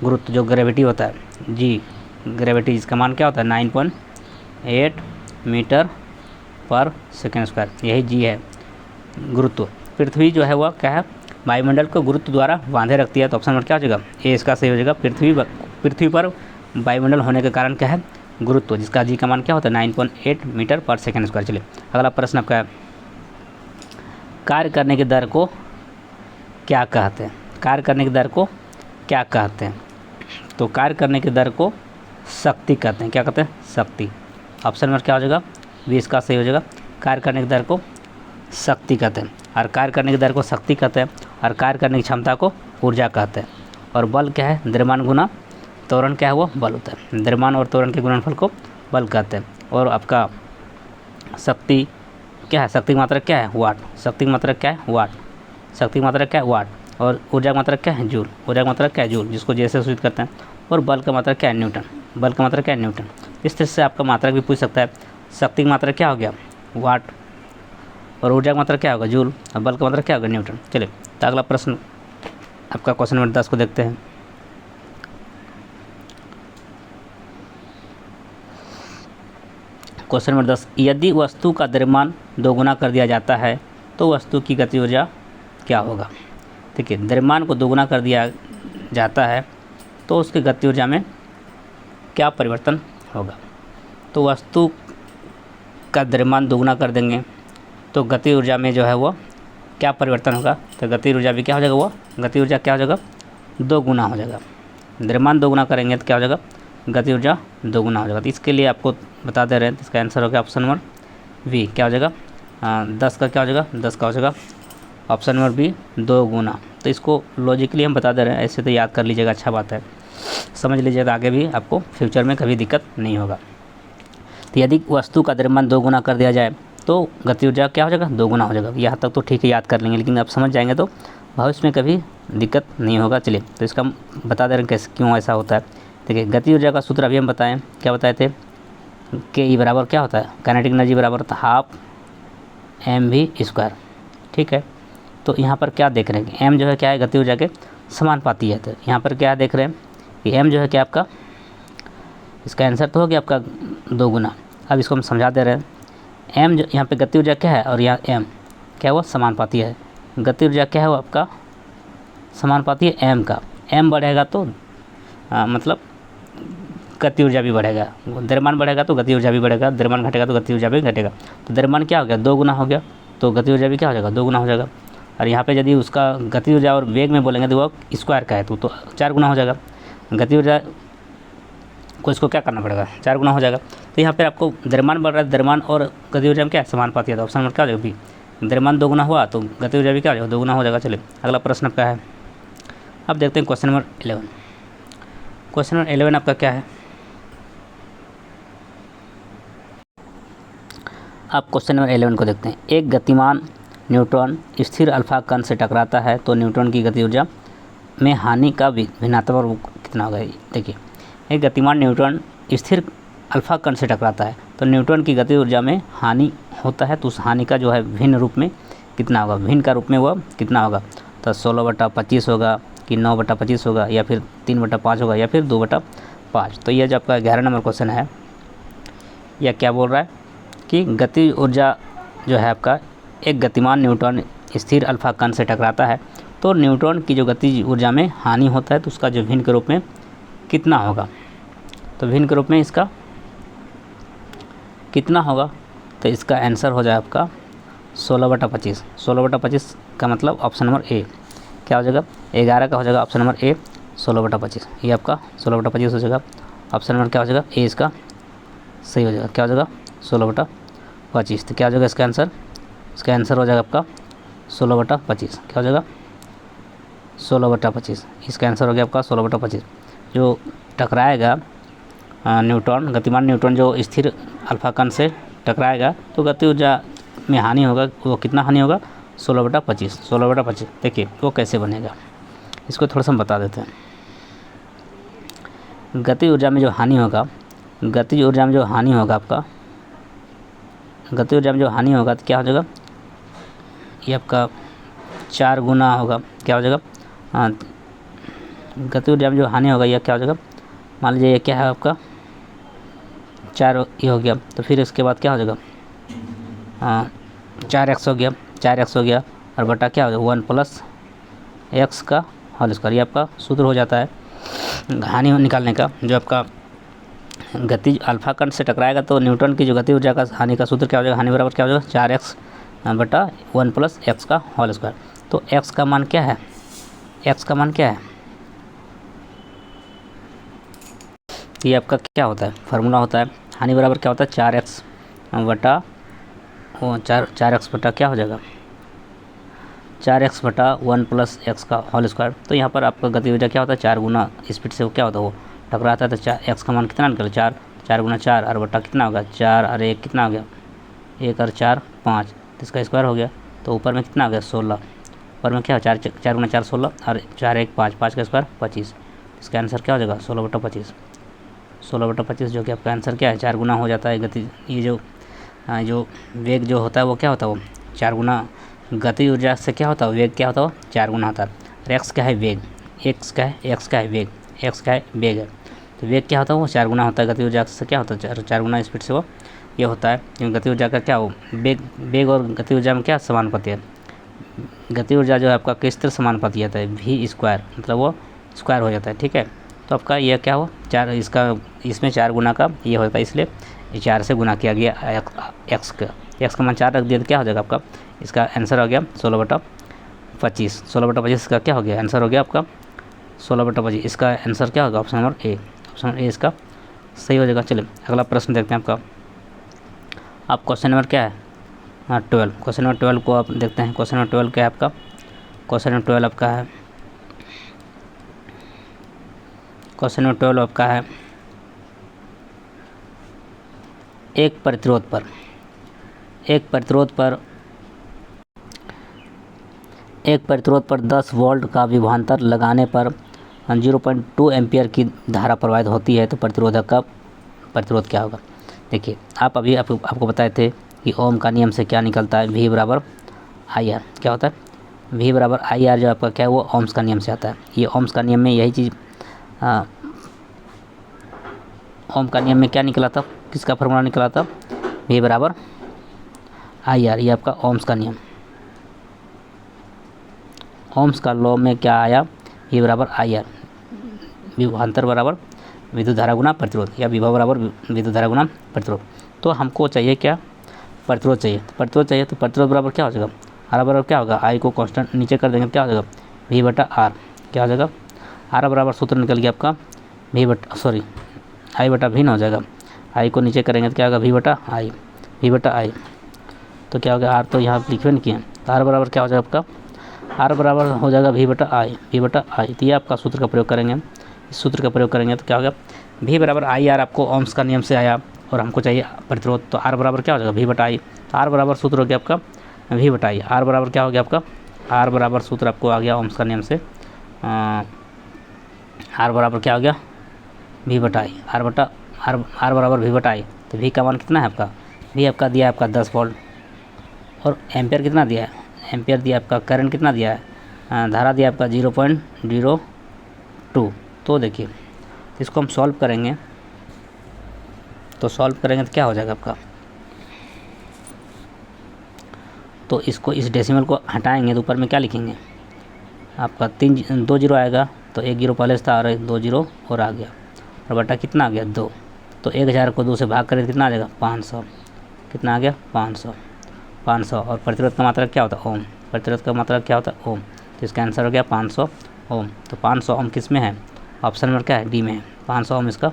गुरुत्व। जो ग्रेविटी होता है, जी ग्रेविटी, इसका मान क्या होता है, 9.8 मीटर पर सेकेंड स्क्वायर, यही जी है गुरुत्व। पृथ्वी जो है वह क्या है, वायुमंडल को गुरुत्व द्वारा बांधे रखती है। तो ऑप्शन नंबर क्या हो जाएगा, ए इसका सही हो जाएगा। पृथ्वी पर वायुमंडल होने के कारण क्या है, गुरुत्व, जिसका जी का मान क्या होता है, 9.8 मीटर पर सेकेंड स्क्वायर। चलिए अगला प्रश्न आपका है, कार्य करने की दर को क्या कहते हैं, कार्य करने की दर को क्या कहते हैं। तो कार्य करने की दर को शक्ति कहते हैं। क्या कहते हैं, शक्ति। ऑप्शन नंबर क्या हो जाएगा, बी इसका सही हो जाएगा। कार्य करने की दर को शक्ति कहते हैं, और कार्य करने की दर को शक्ति कहते हैं, और कार्य करने की क्षमता को ऊर्जा कहते हैं। और बल क्या है, द्रव्यमान गुना त्वरण क्या है, वो बल होता है। द्रव्यमान और त्वरण के गुणनफल को बल कहते हैं। और आपका शक्ति क्या है, शक्ति की मात्रा क्या है, वाट। शक्ति की मात्रा क्या है, वाट। शक्ति की मात्रा क्या है, वाट। और ऊर्जा की मात्रा क्या है, जूल। ऊर्जा की मात्रा क्या है, जूल, जिसको जैसे सूचित करते हैं। और बल का मात्रा क्या है, न्यूटन। बल का मात्रा क्या है, न्यूटन। इस तरह से आपका मात्रा भी पूछ सकता है। शक्ति की मात्रा क्या हो गया, वाट, और ऊर्जा की मात्रा क्या होगा, जूल, और बल का मात्रा क्या होगा, न्यूटन। चलिए, तो अगला प्रश्न आपका क्वेश्चन नंबर 10 को देखते हैं। क्वेश्चन नंबर 10, यदि वस्तु का द्रव्यमान दोगुना कर दिया जाता है तो वस्तु की गति ऊर्जा क्या होगा। देखिए, द्रव्यमान को दोगुना कर दिया जाता है तो उसकी गति ऊर्जा में क्या परिवर्तन होगा। तो वस्तु का द्रव्यमान दोगुना कर देंगे तो गति ऊर्जा में जो है वो क्या परिवर्तन होगा। तो गति ऊर्जा भी क्या हो जाएगा, वो गति ऊर्जा क्या हो जाएगा, दोगुना हो जाएगा। द्रव्यमान दोगुना करेंगे तो क्या हो जाएगा, गति ऊर्जा दोगुना हो जाएगा। तो इसके लिए आपको बता दे रहे हैं, इसका आंसर होगा ऑप्शन नंबर बी, क्या हो जाएगा, 10 का क्या हो जाएगा, 10 का हो जाएगा ऑप्शन नंबर बी, 2 गुना। तो इसको लॉजिकली हम बता दे रहे हैं, ऐसे तो याद कर लीजिएगा, अच्छा बात है, समझ लीजिएगा, आगे भी आपको फ्यूचर में कभी दिक्कत नहीं होगा। तो यदि वस्तु का द्रव्यमान 2 गुना कर दिया जाए तो गति ऊर्जा क्या हो जाएगा, 2 गुना हो जाएगा। यहाँ तक तो ठीक है, याद कर लेंगे, लेकिन आप समझ जाएंगे तो भविष्य में कभी दिक्कत नहीं होगा। चलिए, तो इसका बता दे रहे हैं कैसे, क्यों ऐसा होता है। देखिए, गति ऊर्जा का सूत्र अभी हम बताएं, क्या बताए थे, के ई बराबर क्या होता है, काइनेटिक एनर्जी बराबर होता है हाफ mv²। ठीक है, तो यहाँ पर क्या देख रहे हैं कि m जो है क्या है, गति ऊर्जा के समानुपाती है। तो यहाँ पर क्या देख रहे हैं कि m जो है क्या आपका, इसका आंसर तो हो गया आपका 2 गुना। अब इसको हम समझा दे रहे हैं, m जो यहाँ पे गति ऊर्जा क्या है और यहाँ m क्या हुआ, समानुपाती है। गति ऊर्जा क्या है वो आपका समानुपाती है एम का। एम बढ़ेगा तो मतलब गति ऊर्जा भी बढ़ेगा, द्रव्यमान बढ़ेगा तो गति ऊर्जा भी बढ़ेगा, द्रव्यमान घटेगा तो गति ऊर्जा भी घटेगा। तो द्रव्यमान क्या हो गया, 2 गुना हो गया, तो गति ऊर्जा भी क्या हो जाएगा, 2 गुना हो जाएगा। और यहाँ पे यदि उसका गति ऊर्जा और वेग में बोलेंगे तो वो स्क्वायर का है तो 4 गुना हो जाएगा। गति ऊर्जा को इसको क्या करना पड़ेगा, 4 गुना हो जाएगा। तो यहाँ पे आपको द्रव्यमान बढ़ रहा है, द्रव्यमान और गति ऊर्जा में क्या है, समानुपाती है। तो ऑप्शन नंबर क्या हो जाएगा बी। द्रव्यमान 2 गुना हुआ तो गति ऊर्जा भी क्या हो जाएगा, 2 गुना हो जाएगा। चलिए अगला प्रश्न आपका है, अब देखते हैं क्वेश्चन नंबर 11। क्वेश्चन नंबर 11 आपका क्या है, आप क्वेश्चन नंबर 11 को देखते हैं। एक गतिमान न्यूट्रॉन स्थिर अल्फा कण से टकराता है तो न्यूट्रॉन की गति ऊर्जा में हानि का भिन्नात्मक रूप कितना होगा। देखिए, एक गतिमान न्यूट्रॉन स्थिर अल्फा कण से टकराता है तो न्यूट्रॉन की गति ऊर्जा में हानि होता है, तो उस हानि का जो है भिन्न रूप में कितना होगा, भिन्न का रूप में वह कितना होगा। तो 16/25 होगा कि 9/25 होगा या फिर 3/5 होगा या फिर 2/5। तो यह जो आपका 11 नंबर क्वेश्चन है, यह क्या बोल रहा है कि गति ऊर्जा जो है आपका, एक गतिमान न्यूट्रॉन स्थिर अल्फा कण से टकराता है तो न्यूट्रॉन की जो गति ऊर्जा में हानि होता है तो उसका जो भिन्न के रूप में कितना होगा। तो भिन्न के रूप में इसका कितना होगा, तो इसका आंसर हो जाए आपका 16/25। 16/25 का मतलब ऑप्शन नंबर ए क्या हो जाएगा, 11 का हो जाएगा ऑप्शन नंबर ए 16/25। ये आपका 16/25 हो जाएगा। ऑप्शन नंबर क्या हो जाएगा, ए इसका सही हो जाएगा। क्या हो जाएगा, 16/25। तो क्या हो जाएगा इसका आंसर, इसका आंसर हो जाएगा आपका 16/25। क्या हो जाएगा, 16/25। इसका आंसर हो गया आपका 16/25। जो टकराएगा न्यूट्रॉन, गतिमान न्यूट्रॉन जो स्थिर अल्फा कण से टकराएगा तो गति ऊर्जा में हानि होगा, वो कितना हानि होगा, 16/25। 16/25 देखिए वो कैसे बनेगा, इसको थोड़ा सा हम बता देते हैं। गति ऊर्जा में जो हानि होगा, गति ऊर्जा में जो हानि होगा आपका, गति ऊर्जा में जो हानि होगा तो क्या हो जाएगा, ये आपका 4 गुना होगा। क्या हो जाएगा, गति ऊर्जा में जो हानि होगा यह क्या हो जाएगा, मान लीजिए ये क्या है आपका 4 ये हो गया, तो फिर इसके बाद क्या हो जाएगा, 4x हो गया, 4x हो गया और बटा क्या हो जाएगा 1 + x का होल स्क्वायर। ये आपका सूत्र हो जाता है हानि निकालने का। जो आपका गति अल्फा कण से टकराएगा तो न्यूट्रॉन की जो गति ऊर्जा का हानि का सूत्र क्या हो जाएगा, हानि बराबर क्या हो जाएगा 4x बटा 1 + x का होल स्क्वायर। तो x का मान क्या है, x का मान क्या है, ये आपका क्या होता है, फार्मूला होता है हानि बराबर क्या होता है 4x बटा 4x बटा क्या हो जाएगा 4x बटा 1 + x का होल स्क्वायर। तो यहाँ पर आपका गति ऊर्जा क्या होता है 4 गुना स्पीड से वो क्या होता है वो टकराता है। तो 4x का मान कितना निकला 4, 4 गुना 4 और बटा कितना होगा 4 और 1 कितना हो गया 1 और 4 5, तो इसका स्क्वायर हो गया। तो ऊपर में कितना हो गया 16, ऊपर में क्या हो 4 गुना 4 16 और 4 1 5, 5 का स्क्वायर 25। इसका आंसर क्या हो जाएगा 16/25। 16/25 जो कि आपका आंसर क्या है 4 गुना हो जाता है गति। ये जो वेग जो होता है वो क्या होता है वो 4 गुना, गति ऊर्जा से क्या होता है वेग क्या होता है वो 4 गुना होता है। और एक्स क्या है वेग, एक्स का है वेग, एक्स का है वेग है। तो वेग क्या होता है वो 4 गुना होता है गति ऊर्जा से क्या होता है 4 गुना स्पीड से वो ये होता है। क्योंकि गति ऊर्जा का क्या हो वेग और गति ऊर्जा में क्या समानुपाती है, गति ऊर्जा जो है आपका किस तरह समानुपाती आता है v², मतलब वो स्क्वायर हो जाता है। ठीक है, तो आपका यह क्या हो 4 इसमें 4 गुना का ये होता है, इसलिए 4 से गुना किया गया एक्स का मान 4 रख दिया तो क्या हो जाएगा आपका, इसका आंसर हो गया 16/25। 16/25 का क्या हो गया आंसर हो गया आपका 16/25। इसका आंसर क्या होगा option number A, option number A इसका सही हो जाएगा। चलिए अगला प्रश्न देखते हैं आपका। आप क्वेश्चन नंबर क्या है 12, क्वेश्चन नंबर 12 को आप देखते हैं। क्वेश्चन नंबर 12 क्या है आपका, क्वेश्चन नंबर 12 आपका है, क्वेश्चन नंबर 12 आपका है एक प्रतिरोध पर 10 वोल्ट का विभवांतर लगाने पर 0.2 एम्पियर की धारा प्रवाहित होती है तो प्रतिरोधक का प्रतिरोध क्या होगा। देखिए आप अभी आपको बताए थे कि ओम का नियम से क्या निकलता है, V बराबर IR। क्या होता है V बराबर IR, जो आपका क्या है वो ओम्स का नियम से आता है। ये ओम्स का नियम में यही चीज़ ओम का नियम में क्या निकला था, किसका फार्मूला निकला था V बराबर IR, ये आपका ओम्स का नियम। ओम्स का लॉ में क्या आया, V बराबर IR, विभवांतर बराबर विद्युत धारा गुना प्रतिरोध, या विभव बराबर विद्युत धारा गुना प्रतिरोध। तो हमको चाहिए क्या, प्रतिरोध चाहिए। तो प्रतिरोध चाहिए तो प्रतिरोध बराबर क्या हो जाएगा, R बराबर क्या होगा, I को कांस्टेंट नीचे कर देंगे, क्या हो जाएगा V बटा R, क्या हो जाएगा R बराबर सूत्र निकल गया आपका I बटा V ना हो जाएगा, I को नीचे करेंगे तो क्या होगा V बटा I, तो क्या होगा R तो यहाँ लिखे नहीं किए, तो R बराबर क्या हो जाएगा आपका, R बराबर हो जाएगा V बटा I। तो ये आपका सूत्र का प्रयोग करेंगे, इस सूत्र का प्रयोग करेंगे तो क्या होगा V बराबर IR, आपको ओम्स का नियम से आया और हमको चाहिए प्रतिरोध, तो R बराबर क्या हो जाएगा V बटा I। तो R बराबर सूत्र हो गया आपका V बटा I, R बराबर क्या हो गया आपका, R बराबर सूत्र आपको आ गया ओम्स का नियम से, R बराबर क्या हो गया V बटा I, R बराबर V बटा I। तो V का मान कितना है आपका, V आपका दिया है आपका 10 वोल्ट, और एम्पियर कितना दिया है, एम्पियर दिया आपका, करंट कितना दिया है, धारा दिया आपका 0.02। तो देखिए इसको हम सॉल्व करेंगे, तो क्या हो जाएगा आपका, तो इसको इस डेसिमल को हटाएंगे तो ऊपर में क्या लिखेंगे आपका 2 जीरो आएगा, तो 1 जीरो पहले से था और 2 जीरो और आ गया, और बटा कितना आ गया 2, तो 1000 को 2 से भाग करें कितना आ जाएगा 500, कितना आ गया 500। और प्रतिरोध का मात्रा क्या होता है ओम, प्रतिरोध का मात्रा क्या होता है ओम, तो इसका आंसर हो गया 500 ओम। तो 500 ओम किस में है, ऑप्शन नंबर क्या है डी में है, 500 ओम इसका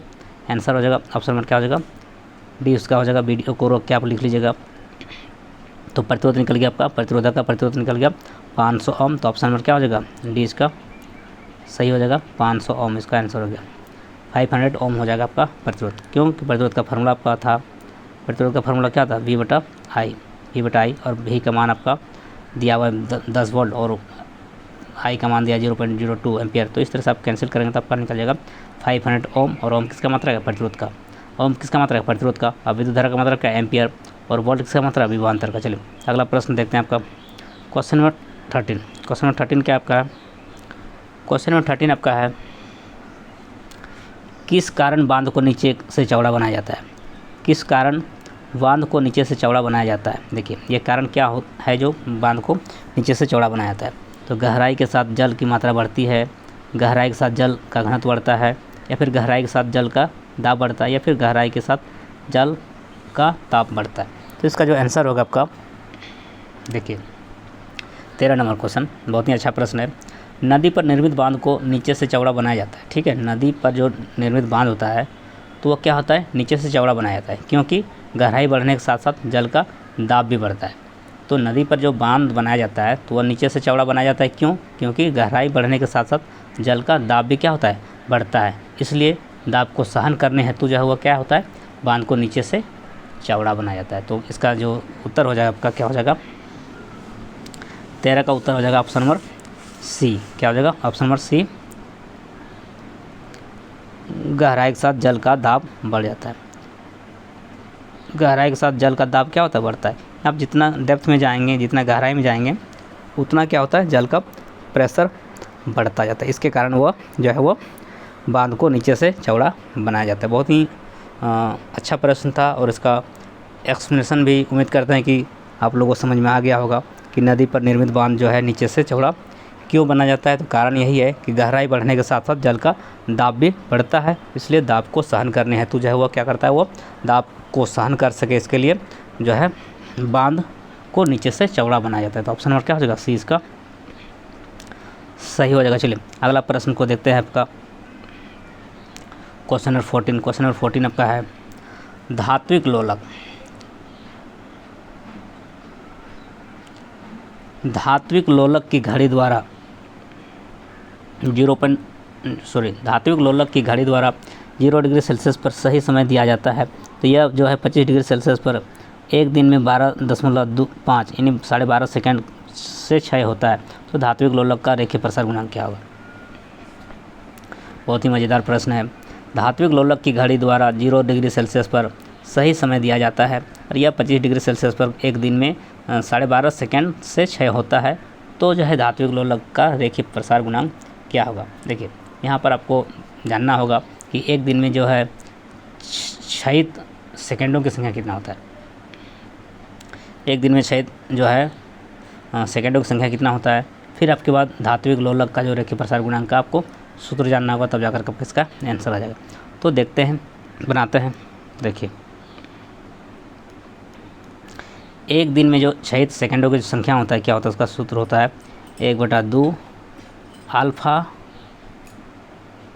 आंसर हो जाएगा, ऑप्शन नंबर क्या हो जाएगा डी उसका हो जाएगा। वीडियो को रोक के आप लिख लीजिएगा। तो प्रतिरोध निकल गया आपका, प्रतिरोधक का प्रतिरोध निकल गया 500 ओम, तो ऑप्शन नंबर क्या हो जाएगा डी इसका सही हो जाएगा, 500 ओम इसका आंसर हो गया। 500 ओम हो जाएगा आपका प्रतिरोध, क्योंकि प्रतिरोध का फार्मूला आपका था, प्रतिरोध का फार्मूला क्या था V बटा I, और V का मान आपका दिया हुआ 10 वोल्ट और I का मान दिया 0.02 एम्पियर। तो इस तरह से आप कैंसिल करेंगे तो आपका निकल जाएगा 500 ओम, और ओम किसका मात्रा है प्रतिरोध का, ओम किसका मात्रा है प्रतिरोध का, अब विद्युत धारा का मात्रा क्या है एम्पियर, और वोल्ट किसका मात्रा है विभवांतर का। चलिए अगला प्रश्न देखते हैं आपका क्वेश्चन नंबर 13। क्वेश्चन नंबर 13 क्या आपका है, क्वेश्चन नंबर 13 आपका है किस कारण बांध को नीचे से चौड़ा बनाया जाता है, किस कारण बांध को नीचे से चौड़ा बनाया जाता है। देखिए ये कारण क्या है जो बांध को नीचे से चौड़ा बनाया जाता है, तो गहराई के साथ जल की मात्रा बढ़ती है, गहराई के साथ जल का घनत्व बढ़ता है, या फिर गहराई के साथ जल का दाब बढ़ता है, या फिर गहराई के साथ जल का ताप बढ़ता है। तो इसका जो आंसर होगा आपका, देखिए 13 नंबर क्वेश्चन बहुत ही अच्छा प्रश्न है। नदी पर निर्मित बांध को नीचे से चौड़ा बनाया जाता है, ठीक है, नदी पर जो निर्मित बांध होता है तो वो क्या होता है नीचे से चौड़ा बनाया जाता है, क्योंकि गहराई बढ़ने के साथ साथ जल का दाब भी बढ़ता है। तो नदी पर जो बांध बनाया जाता है तो वह नीचे से चौड़ा बनाया जाता है, क्यों, क्योंकि गहराई बढ़ने के साथ साथ जल का दाब भी क्या होता है बढ़ता है, इसलिए दाब को सहन करने हेतु जो है वह क्या होता है बांध को नीचे से चौड़ा बनाया जाता है। तो इसका जो उत्तर हो जाएगा आपका क्या हो जाएगा, 13 का उत्तर हो जाएगा ऑप्शन नंबर सी। क्या हो जाएगा ऑप्शन नंबर सी, गहराई के साथ जल का दाब बढ़ जाता है। गहराई के साथ जल का दाब क्या होता है बढ़ता है। आप जितना डेप्थ में जाएंगे, जितना गहराई में जाएंगे, उतना क्या होता है जल का प्रेशर बढ़ता जाता है, इसके कारण वह जो है वो बांध को नीचे से चौड़ा बनाया जाता है। बहुत ही अच्छा प्रश्न था, और इसका एक्सप्लेनेशन भी उम्मीद करते हैं कि आप लोगों को समझ में आ गया होगा कि नदी पर निर्मित बांध जो है नीचे से चौड़ा क्यों बनाया जाता है। तो कारण यही है कि गहराई बढ़ने के साथ साथ जल का दाब भी बढ़ता है, इसलिए दाब को सहन करने हेतु जो है वो क्या करता है, वो दाब को सहन कर सके इसके लिए जो है बांध को नीचे से चौड़ा बनाया जाता है। तो ऑप्शन नंबर क्या हो जाएगा सी इसका सही हो जाएगा। चलिए अगला प्रश्न को देखते हैं आपका क्वेश्चन नंबर 14। क्वेश्चन नंबर 14 आपका है धात्विक लोलक, धात्विक लोलक की घड़ी द्वारा धात्विक लोलक की घड़ी द्वारा 0 डिग्री सेल्सियस पर सही समय दिया जाता है। तो यह जो है 25 डिग्री सेल्सियस पर एक दिन में 12.5 यानी 12.5 सेकेंड से क्षय होता है। तो धात्विक लोलक का रेखीय प्रसार गुणांक क्या होगा। बहुत ही मज़ेदार प्रश्न है। धात्विक लोलक की घड़ी द्वारा 0 डिग्री सेल्सियस पर सही समय दिया जाता है, और यह 25 डिग्री सेल्सियस पर एक दिन में 12.5 सेकेंड से क्षय होता है। तो जो है धात्विक लोलक का रेखीय प्रसार गुणांक क्या होगा। देखिए यहाँ पर आपको जानना होगा कि एक दिन में जो है क्षयित सेकेंडों की संख्या कितना होता है। एक दिन में क्षयित जो है सेकेंडों की संख्या कितना होता है, फिर आपके बाद धात्विक लोलक का जो रेखीय प्रसार गुणांक का आपको सूत्र जानना होगा, तब जाकर के इसका आंसर आ जाएगा। तो देखते हैं, बनाते हैं। देखिए, एक दिन में जो क्षयित सेकंडों की जो संख्या होता है, क्या होता है, उसका सूत्र होता है 1/2 अल्फ़ा,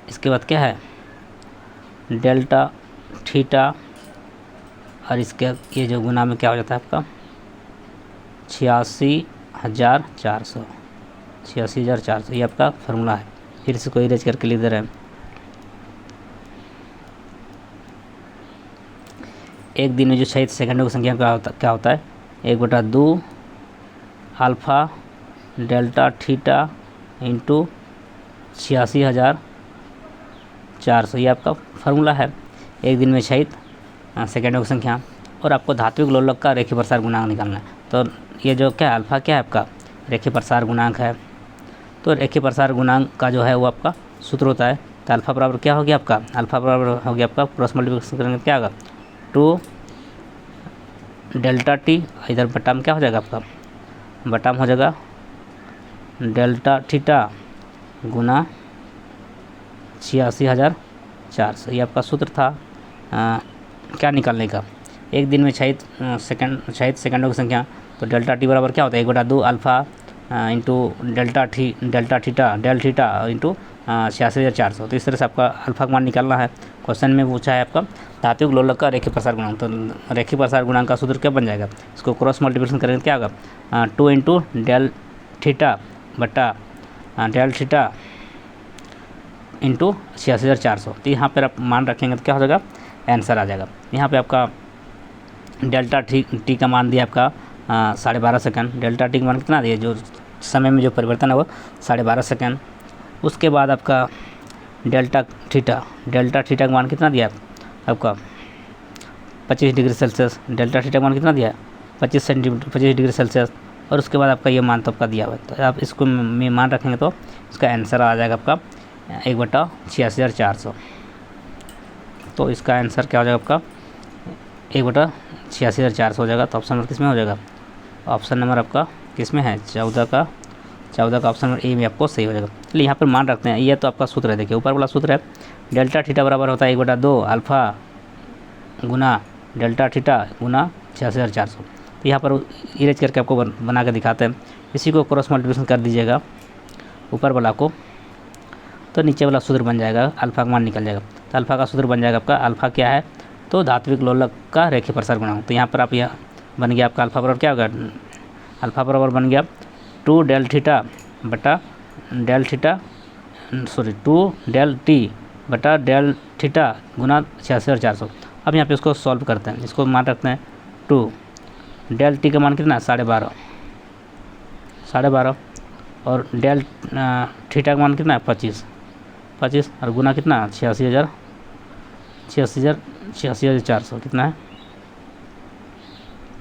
इसके बाद क्या है डेल्टा थीटा, और इसके ये जो गुना में क्या हो जाता है आपका 86,400, 86,400, ये आपका फार्मूला है। फिर इसको इरेज करके लिख दे रहे हैं। एक दिन में जो क्षयित सेकंडों की संख्या क्या होता है 1/2 अल्फ़ा डेल्टा थीटा इंटू 86,400, ये आपका फार्मूला है। एक दिन में क्षयित सेकंडों की संख्या, और आपको धात्विक लोलक का रेखीय प्रसार गुणांक निकालना है। तो ये जो क्या है अल्फ़ा, क्या है आपका रेखीय प्रसार गुणांक है। तो रेखीय प्रसार गुणांक का जो है वो आपका सूत्र होता है। तो अल्फ़ा बराबर क्या हो गया आपका, अल्फ़ा बराबर हो गया आपका क्रॉस मल्टीप्लिकेशन करेंगे क्या होगा 2 डेल्टा टी, इधर बटा में क्या हो जाएगा आपका बटा में हो जाएगा डेल्टा थीटा गुना 86,400, ये आपका सूत्र था क्या निकालने का। एक दिन में क्षयित सेकंडों की संख्या, तो डेल्टा टी बराबर क्या होता है 1/2 alpha into delta theta into 86,400। तो इस तरह से आपका अल्फ़ा का मान निकालना है। क्वेश्चन में पूछा है आपका धात्विक लोलक का रेखीय प्रसार गुणांक, तो रेखीय प्रसार गुणांक का सूत्र क्या बन जाएगा, इसको क्रॉस मल्टीप्लिकेशन करेंगे क्या होगा 2 इंटू डेल थीटा बटा डेल थीटा इंटू 86,400। तो यहाँ पर आप मान रखेंगे तो क्या हो जाएगा आंसर आ जाएगा। यहाँ पे आपका डेल्टा टी का मान दिया आपका 12.5 सेकंड, डेल्टा टी का मान कितना दिया, जो समय में जो परिवर्तन है वो 12.5 सेकंड। उसके बाद आपका डेल्टा थीटा का मान कितना दिया आपका 25 डिग्री सेल्सियस, डेल्टा थीटा का मान कितना दिया 25 डिग्री सेल्सियस। और उसके बाद आपका ये मान तो आपका दिया हुआ है, तो आप इसको में मान रखेंगे तो इसका आंसर आ जाएगा आपका 1/86,400। तो इसका आंसर क्या हो जाएगा आपका 1/86,400 हो जाएगा। तो ऑप्शन नंबर किस में हो जाएगा, ऑप्शन नंबर आपका किस में है 14 का ऑप्शन नंबर ए में आपको सही हो जाएगा। चलिए यहाँ पर मान रखते हैं, ये तो आपका सूत्र है। देखिए ऊपर वाला सूत्र है डेल्टा थीटा बराबर होता है 1/2 अल्फ़ा गुना डेल्टा थीटा गुना 86,400। तो यहाँ पर इरेज करके आपको बना के दिखाते हैं। इसी को क्रॉस मल्टीप्लिकेशन कर दीजिएगा ऊपर वाला को, तो नीचे वाला सूत्र बन जाएगा, अल्फ़ा का मान निकल जाएगा। तो अल्फ़ा का सूत्र बन जाएगा आपका, अल्फ़ा क्या है तो धात्विक लोलक का रेखीय प्रसार गुणांक। तो यहाँ पर आप यह बन गया आपका अल्फ़ा बराबर क्या होगा, अल्फ़ा बराबर बन गया 2 डेल थीटा बटा डेल थीटा 2 डेल टी बटा डेल थीटा गुना 86,400। अब यहाँ पे इसको सॉल्व करते हैं, इसको मान रखते हैं 2 डेल टी का मान कितना 12.5 और डेल थीटा का मान कितना है 25 और गुना कितना 86,400 कितना है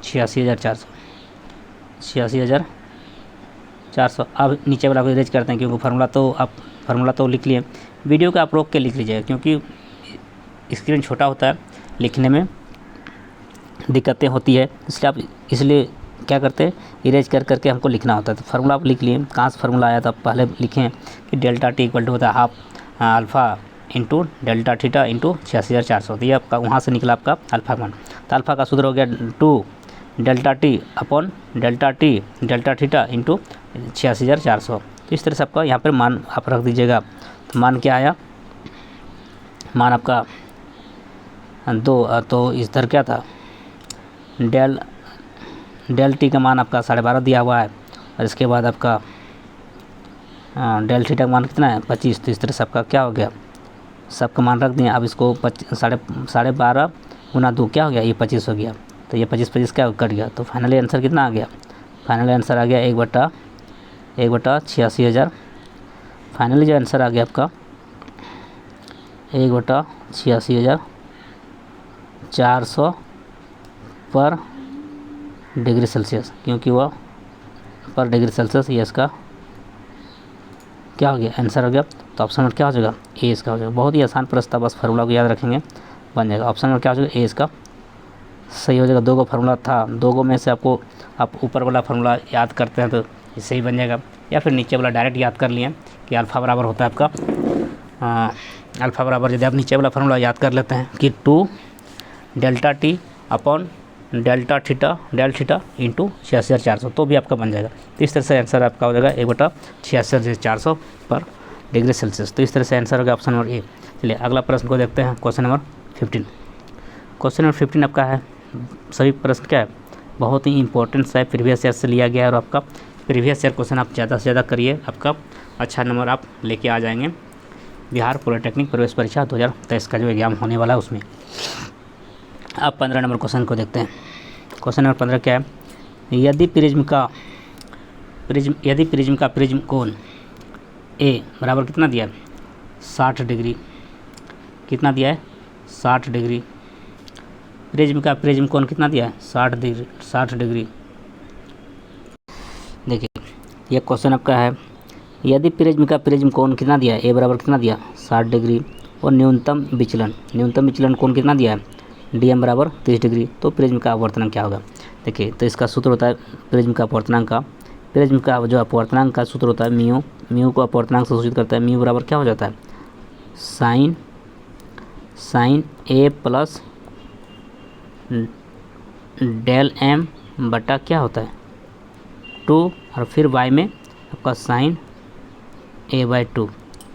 86,400। अब नीचे वाला को इरेज करते हैं, क्योंकि फार्मूला तो लिख लिए, वीडियो को आप रोक के लिख लीजिएगा, क्योंकि स्क्रीन छोटा होता है, लिखने में दिक्कतें होती है, इसलिए क्या करते हैं इरेज करके हमको लिखना होता है। तो फार्मूला आप लिख लिए, कहाँ से फार्मूला आया था पहले लिखें कि डेल्टा टी इक्वल टू होता है half alpha into delta theta into 86,400। तो ये आपका वहाँ से निकला आपका अल्फ़ा मान। तो अल्फ़ा का सूत्र हो गया 2 delta T upon delta theta into 86,400। तो इस तरह से आपका यहाँ पर मान आप रख दीजिएगा। तो मान क्या आया, मान आपका 2, तो इधर क्या था डेल टी का मान आपका 12.5 दिया हुआ है, और इसके बाद आपका डेल थीटा का मान कितना है 25। तो इस तरह से आपका क्या हो गया, सबका मान रख दिए। अब इसको 12.5 गुना 2 क्या हो गया, ये 25 हो गया। तो ये 25 क्या कट गया, तो फाइनली आंसर कितना आ गया, फाइनली आंसर आ गया 1/86,000। फाइनली जो आंसर आ गया आपका 1/86,400 पर डिग्री सेल्सियस, क्योंकि वह पर डिग्री सेल्सियस ये इसका क्या हो गया आंसर हो गया। तो ऑप्शन नंबर क्या हो जाएगा ए इसका हो जाएगा। बहुत ही आसान प्रश्न था, बस फार्मूला को याद रखेंगे बन जाएगा। ऑप्शन नंबर क्या हो जाएगा ए इसका सही हो जाएगा। 2 फार्मूला था, 2 में से आपको आप ऊपर वाला फार्मूला याद करते हैं तो इससे ही बन जाएगा। या फिर नीचे वाला डायरेक्ट याद कर लिए कि अल्फ़ा बराबर होता है आपका अल्फ़ा बराबर यदि आप नीचे वाला फार्मूला याद कर लेते हैं कि 2 delta T upon delta theta del theta into 86,400 तो भी आपका बन जाएगा। तो इस तरह से आंसर आपका हो जाएगा 1/86,400 पर डिग्री सेल्सियस। तो इस तरह से आंसर होगा ऑप्शन नंबर ए। चलिए अगला प्रश्न को देखते हैं, क्वेश्चन नंबर 15। क्वेश्चन नंबर 15 आपका है, सभी प्रश्न क्या है बहुत ही इंपॉर्टेंट सा है, प्रीवियस ईयर से लिया गया है और आपका प्रीवियस ईयर क्वेश्चन आप ज़्यादा से ज़्यादा करिए, आपका अच्छा नंबर आप लेके आ जाएंगे। बिहार पॉलिटेक्निक प्रवेश परीक्षा 2023 का जो एग्जाम होने वाला है उसमें। अब 15 नंबर क्वेश्चन को देखते हैं। क्वेश्चन नंबर 15 क्या है, यदि प्रिज्म का प्रिज्म कोण ए बराबर कितना दिया है 60 डिग्री, कितना दिया है 60 डिग्री। प्रिज्म का प्रिज्म कोण कितना दिया है 60 डिग्री। देखिए ये क्वेश्चन आपका है, यदि प्रिज्म का प्रिज्म कोण कितना दिया है ए बराबर कितना दिया 60 डिग्री और न्यूनतम विचलन कोण कितना दिया है डी एम बराबर 30 डिग्री, तो प्रिज्म का अपवर्तनांक क्या होगा। देखिए तो इसका सूत्र होता है प्रिज्म का जो अपवर्तनांक का सूत्र होता है म्यू को अपवर्तनांक से सूचित करता है। म्यू बराबर क्या हो जाता है sign A plus del M बटा क्या होता है 2 और फिर वाई में आपका साइन ए बाई 2।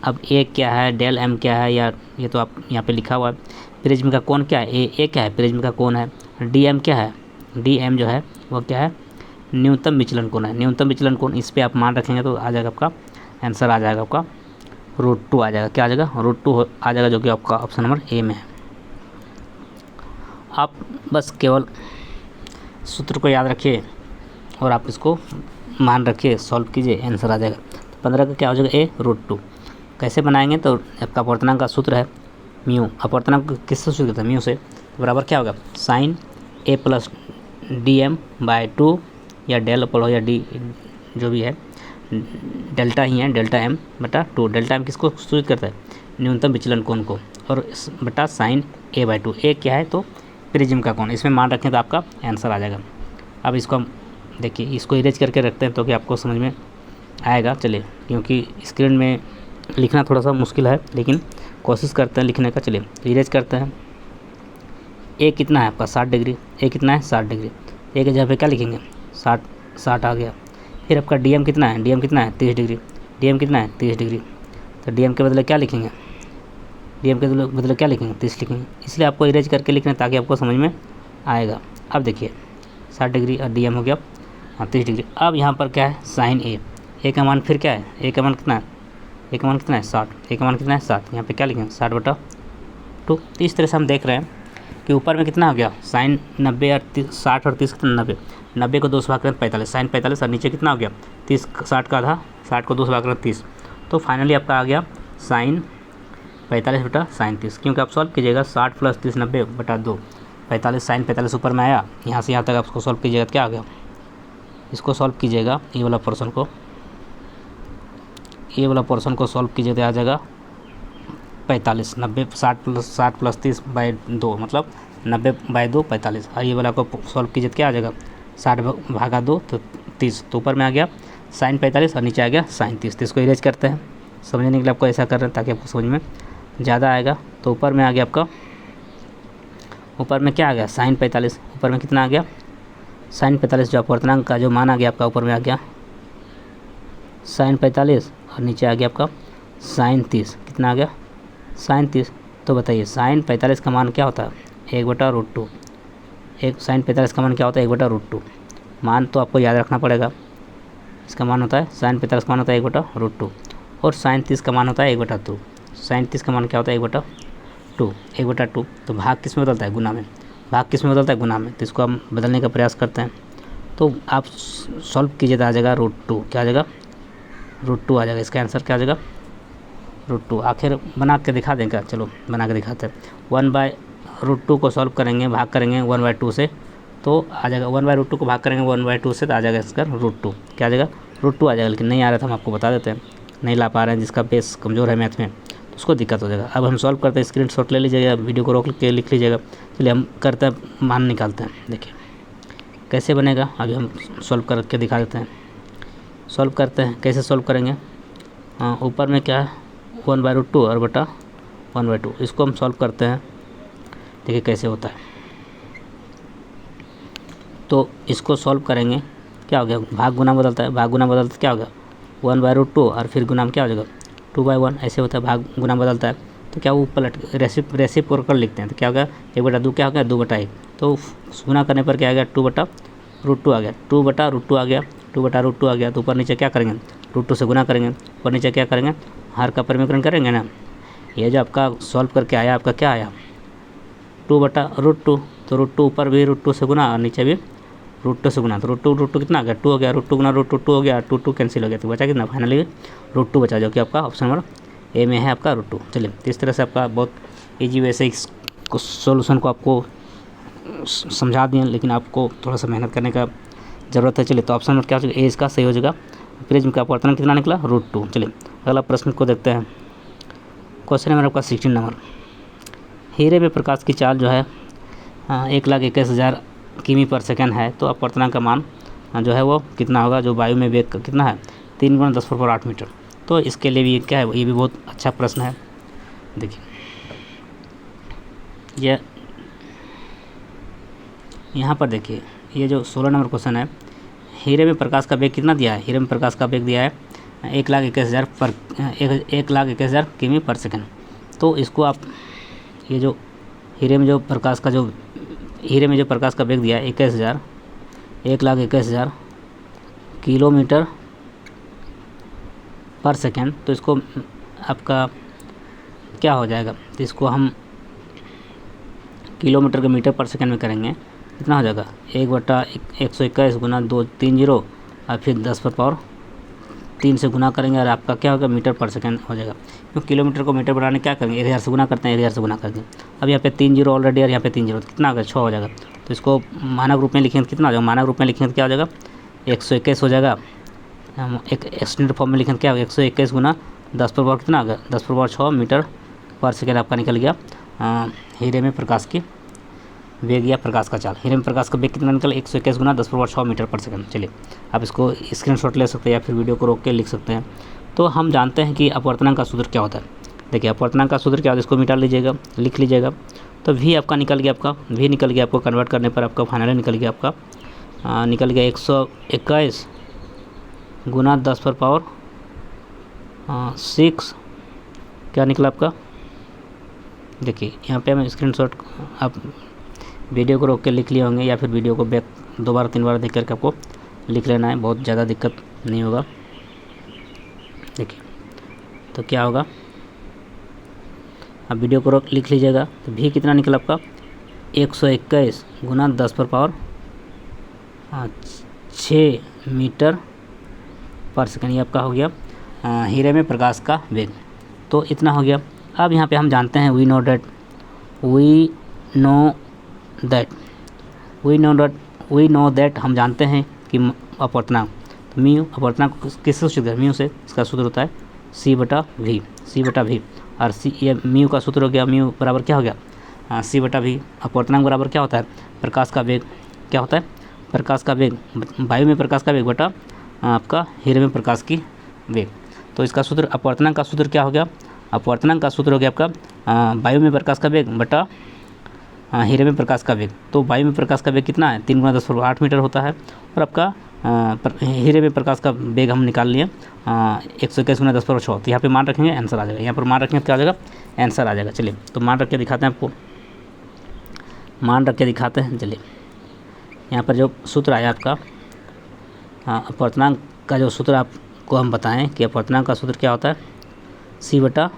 अब ए क्या है डेल एम क्या है यार, ये तो आप यहाँ पे लिखा हुआ है। प्रिज्म का कोण क्या है ए क्या है प्रिज्म का कोण है। डी एम क्या है डी एम जो है वो क्या है न्यूनतम विचलन कोण है। न्यूनतम विचलन कोण इस पर आप मान रखेंगे तो आ जाएगा आपका आंसर आ जाएगा आपका √2 आ जाएगा। क्या आ जाएगा √2 आ जाएगा, जो कि आपका ऑप्शन नंबर ए में है। आप बस केवल सूत्र को याद रखिए और आप इसको मान रखिए, सॉल्व कीजिए, आंसर आ जाएगा। 15 का क्या हो जाएगा ए √2। कैसे बनाएंगे तो आपका अपवर्तनांक का सूत्र है म्यू। अपवर्तनांक किससे सूचित करता है म्यू से, तो बराबर क्या होगा sine A plus D M by 2 या डेल अपोल हो या डी जो भी है, डेल्टा ही है डेल्टा एम बटा 2। डेल्टा एम किसको सूचित करता है न्यूनतम विचलन कोण को, और बटा साइन ए बाई 2। ए क्या है तो प्रिज्म का कोण, इसमें मान रखें तो आपका आंसर आ जाएगा। अब इसको हम देखिए इसको इरेज करके रखते हैं तो कि आपको समझ में आएगा। चलिए क्योंकि स्क्रीन में लिखना थोड़ा सा मुश्किल है लेकिन कोशिश करते हैं लिखने का। चलिए इरेज करते हैं। ए कितना है आपका 60 डिग्री, ए कितना है 60 डिग्री। ए के जगह पे क्या लिखेंगे 60 आ गया। फिर आपका डी एम कितना है 30 डिग्री। डी एम कितना है 30 डिग्री, तो डी एम के बदले क्या लिखेंगे 30 लिखेंगे। इसलिए आपको इरेज करके लिखना है ताकि आपको समझ में आएगा। अब देखिए 60 डिग्री और डी एम हो गया 30 डिग्री। अब यहाँ पर क्या है साइन ए का मान फिर क्या है ए का मान कितना है 60। ए का मान कितना है 60। यहाँ पे क्या लिखेंगे 60/2। तो इस तरह से हम देख रहे हैं कि ऊपर में कितना हो गया साइन 90 और 60 और 30 कितना 90 को 2 से भाग करें 45 साइन 45 और नीचे कितना हो गया 30 60 का आधा 60 को 2 से भाग करें 30। तो फाइनली आपका आ गया साइन 45 बटा साइन 30। क्योंकि आप सॉल्व कीजिएगा 60 + 30 90/2 45 साइन 45 ऊपर में आया। यहाँ से यहाँ तक आप उसको सॉल्व कीजिएगा तो क्या आ गया, इसको सॉल्व कीजिएगा ये वाला पोर्शन को सॉल्व कीजिए तो आ जाएगा 45 90 60 + 30/2 मतलब 90/2 45। और ये वाला को सॉल्व कीजिए तो क्या आ जाएगा 60/2 तो 30। तो ऊपर में आ गया साइन 45 और नीचे आ गया साइन 30। तो इसको इरेज करते हैं, समझने के लिए आपको ऐसा कर रहे हैं ताकि आपको समझ में ज़्यादा आएगा। तो ऊपर में आ गया आपका ऊपर में क्या आ गया साइन 45, ऊपर में कितना आ गया साइन 45 जो अपवर्तनांक का जो मान आ गया आपका ऊपर में आ गया साइन 45 और नीचे आ गया आपका साइन 30। कितना आ गया साइन 30। तो बताइए साइन 45 का मान क्या होता है 1/√2। एक साइन 45 का मान क्या होता है 1/√2। मान तो आपको याद रखना पड़ेगा। इसका मान होता है साइन 45 का मान होता है 1/√2 और साइन 30 का मान होता है 1/2। साइन 30 का मान क्या होता है 1/2। तो भाग किस में बदलता है गुना में। तो इसको हम बदलने का प्रयास करते हैं। तो आप सॉल्व कीजिए तो आ जाएगा √2। क्या आ जाएगा √2 आ जाएगा। इसका आंसर क्या आ जाएगा √2। आखिर बना के दिखा दें क्या, चलो बना के दिखाते हैं। 1/√2 को सॉल्व करेंगे भाग करेंगे 1/2 से तो आ जाएगा 1/√2 को भाग करेंगे 1/2 से तो आ जाएगा इसका √2। क्या आ जाएगा √2 आ जाएगा। लेकिन नहीं आ रहा था हम आपको बता देते हैं, नहीं ला पा रहे हैं जिसका बेस कमज़ोर है मैथ में तो उसको दिक्कत हो जाएगा। अब हम सॉल्व करते हैं, स्क्रीनशॉट ले लीजिएगा, वीडियो को रोक के लिख लीजिएगा। चलिए हम करते हैं मान निकालते हैं। देखिए कैसे बनेगा अभी हम सॉल्व करके दिखा देते हैं। सॉल्व करते हैं। कैसे सॉल्व करेंगे? ऊपर में क्या है 1/√2 और बटा 1/2, इसको हम सॉल्व करते हैं। देखिए कैसे होता है। तो इसको सॉल्व करेंगे, क्या हो गया, भाग गुना बदलता है, भाग गुना बदलता क्या हो गया 1/√2 और फिर गुना में क्या हो जाएगा 2/1, ऐसे होता है, भाग गुना बदलता है। तो क्या वो पलट रेसिप्रोकल लिखते हैं, तो क्या हो गया 1/2 क्या हो गया 2/1, तो गुना करने पर क्या आ गया 2/√2 आ गया, 2/√2 आ गया, 2/√2 आ गया। तो ऊपर नीचे क्या करेंगे √2 से गुना करेंगे, ऊपर नीचे क्या करेंगे हर का परिमीकरण करेंगे ना। ये जो आपका सॉल्व करके आया आपका क्या आया 2/√2, तो √2 ऊपर भी √2 से गुना और नीचे भी √2 से गुना, तो √2 कितना आ गया 2 हो गया, √2 गुना √2 हो गया, 2 कैंसिल हो गया, तो बचा कितना फाइनली √2 बचा, जो कि आपका ऑप्शन नंबर ए में है आपका √2। चलिए तो इस तरह से आपका बहुत ईजी वे से इस सोल्यूशन को आपको समझा दिए, लेकिन आपको थोड़ा सा मेहनत करने का ज़रूरत है। चलिए तो ऑप्शन नंबर क्या हो जाएगा, ए इसका सही हो जाएगा। प्रिज्म का अपवर्तन कितना निकला √2। चलिए अगला प्रश्न को देखते हैं। क्वेश्चन नंबर आपका 16 नंबर, हीरे में प्रकाश की चाल जो है 1,21,000 किमी पर सेकंड है, तो अपवर्तनांक का मान जो है वो कितना होगा, जो वायु में वेग कितना है 3 × 10⁸ मीटर। तो इसके लिए भी क्या है, ये भी बहुत अच्छा प्रश्न है। देखिए ये यहाँ पर देखिए, ये जो 16 नंबर क्वेश्चन है, हीरे में प्रकाश का वेग कितना दिया है, हीरे में प्रकाश का वेग दिया है 1,21,000 किमी पर सेकंड। तो इसको आप ये जो हीरे में जो प्रकाश का वेग दिया है 1,21,000 किलोमीटर पर सेकंड, तो इसको आपका क्या हो जाएगा, तो इसको हम किलोमीटर के मीटर पर सेकंड में करेंगे, कितना हो जाएगा 1/121 गुना 230 और फिर 10⁻³ से गुना करेंगे और आपका क्या होगा मीटर पर सेकंड हो जाएगा। क्योंकि किलोमीटर को मीटर बनाने क्या करेंगे 1000 से गुना करते हैं, 1000 से गुना करके अब यहाँ पे 3 0 ऑलरेडी और यहाँ पे 3 0, तो कितना होगा 6 हो जाएगा। तो इसको मानक रूप में लिखेंगे तो कितना हो जाएगा, मानक रूप में लिखेंगे तो क्या हो जाएगा 121 हो जाएगा। हम एक एक्सटेंडेड फॉर्म में लिखेंगे क्या होगा 121 गुना 10⁻³ कितना होगा 10⁻6 मीटर पर सेकेंड आपका निकल गया हीरे में प्रकाश की वेग या प्रकाश का चाल। हीरे में प्रकाश का वेग कितना निकला 121 गुना 10⁻6 मीटर पर सेकंड। चलिए आप इसको स्क्रीनशॉट ले सकते हैं या फिर वीडियो को रोक के लिख सकते हैं। तो हम जानते हैं कि अपवर्तनांक का सूत्र क्या होता है। देखिए अपवर्तनांक का सूत्र क्या होता है, इसको मिटा लीजिएगा, लिख लीजिएगा। तो वी आपका निकल गया, आपको कन्वर्ट करने पर आपका फाइनली निकल गया 121 गुना 10⁻6 क्या निकला आपका। देखिए यहाँ पे हम स्क्रीनशॉट आप वीडियो को रोक के लिख लिए होंगे या फिर वीडियो को बैक 2 बार 3 बार देख करके आपको लिख लेना है, बहुत ज़्यादा दिक्कत नहीं होगा। देखिए तो क्या होगा, आप वीडियो को रोक लिख लीजिएगा। तो भी कितना निकला आपका 121 गुना 10⁻6 मीटर पर सेकंड, ये आपका हो गया हीरे में प्रकाश का वेग। तो इतना हो गया। अब यहाँ पे हम जानते हैं वी नो दैट हम जानते हैं कि अपवर्तनांक, तो म्यू अपवर्तनांक किससे सूत्र है, म्यू से, इसका सूत्र होता है C/V और सी ये म्यू का सूत्र हो गया, म्यू बराबर क्या हो गया C/V। अपवर्तनांक बराबर क्या होता है प्रकाश का वेग, क्या होता है प्रकाश का वेग, वायु में प्रकाश का वेग बटा आपका हीरे में प्रकाश की वेग। तो इसका सूत्र अपवर्तनांक का सूत्र क्या हो गया, अपवर्तनांक का सूत्र हो गया आपका वायु में प्रकाश का वेग बटा हीरे में प्रकाश का वेग। तो वायु में प्रकाश का वेग कितना है 3 × 10⁸ मीटर होता है और आपका हीरे में प्रकाश का वेग हम निकाल लिए 121 × 10⁻6। तो यहाँ पे मान रखेंगे आंसर आ जाएगा, यहाँ पर मान रखेंगे क्या आ जाएगा आंसर आ जाएगा। चलिए तो मान रख के दिखाते हैं आपको, मान रख के दिखाते हैं। चलिए यहाँ पर जो सूत्र आया आपका अपवर्तनांक का जो सूत्र आपको हम बताएं कि अपवर्तनांक का सूत्र क्या होता है C/V। तो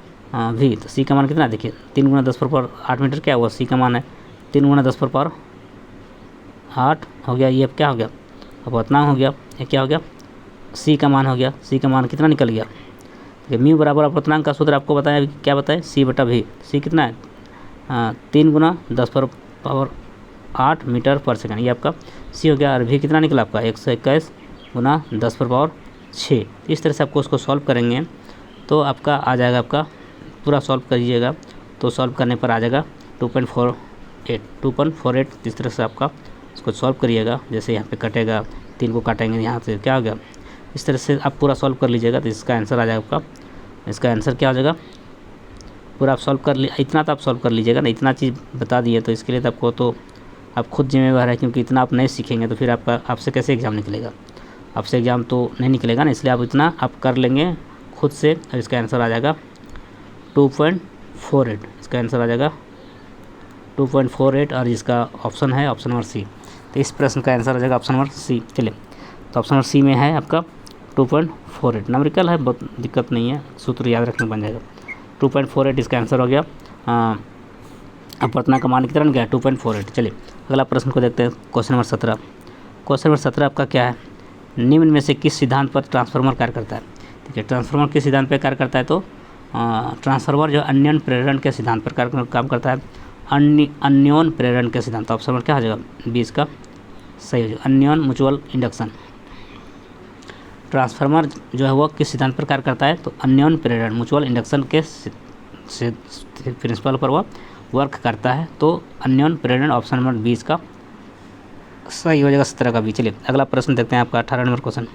C का मान कितना है, देखिए 3 × 10⁸ मीटर क्या हुआ, C का मान है 3 × 10⁸ हो गया। ये अब क्या हो गया अपवर्तनांक हो गया, ये क्या हो गया C का मान हो गया। C का मान कितना निकल गया, म्यू बराबर अपवर्तनांक का सूत्र आपको बताया, क्या बताया C/V। C कितना है 3 × 10⁸ मीटर पर सेकंड, ये आपका C हो गया। और भी कितना निकला आपका 121 गुना 10⁻6। इस तरह से आपको उसको सॉल्व करेंगे तो आपका आ जाएगा, आपका पूरा सॉल्व करिएगा तो सॉल्व करने पर आ जाएगा 2.48। इस तरह से आपका इसको सॉल्व करिएगा। जैसे यहाँ पे कटेगा 3 को काटेंगे, यहाँ से क्या हो गया इस तरह से आप पूरा सॉल्व कर लीजिएगा तो इसका आंसर आ जाएगा आपका। इसका आंसर क्या हो जाएगा, पूरा आप सॉल्व कर इतना तो आप सॉल्व कर लीजिएगा ना, इतना चीज़ बता दिए तो इसके लिए तो आपको तो आप खुद जिम्मेवार है, क्योंकि इतना आप नहीं सीखेंगे तो फिर आपसे कैसे एग्ज़ाम निकलेगा, आपसे एग्ज़ाम तो नहीं निकलेगा ना, इसलिए आप इतना आप कर लेंगे खुद से। और इसका आंसर आ जाएगा 2.48, इसका आंसर आ जाएगा 2.48 और इसका ऑप्शन है ऑप्शन नंबर सी। तो इस प्रश्न का आंसर आ जाएगा ऑप्शन नंबर सी। चलिए, तो ऑप्शन नंबर सी में है आपका 2.48, न्यूमेरिकल है, बहुत दिक्कत नहीं है, सूत्र याद रखने बन जाएगा। 2.48 इसका आंसर हो गया। अपवर्तनांक का मान कितना निकला, 2.48। चलिए अगला प्रश्न को देखते हैं, क्वेश्चन नंबर 17। क्वेश्चन नंबर 17 आपका क्या है, निम्न में से किस सिद्धांत पर ट्रांसफार्मर कार्य करता है। ठीक है, ट्रांसफार्मर किस सिद्धांत पर कार्य करता है, तो ट्रांसफार्मर जो अन्योन प्रेरण के सिद्धांत पर काम करता है, अन्योन प्रेरण के सिद्धांत। ऑप्शन नंबर क्या हो जाएगा, 20 का सही हो जाएगा, अन्योन म्यूचुअल इंडक्शन। ट्रांसफार्मर जो है वो किस सिद्धांत पर कार्य करता है, तो अन्योन प्रेरण म्यूचुअल इंडक्शन के प्रिंसिपल पर वह वर्क करता है, तो अन्योन प्रेरण ऑप्शन नंबर 20 का सही हो जाएगा, 17 का भी। चलिए अगला प्रश्न देखते हैं आपका 18 नंबर क्वेश्चन।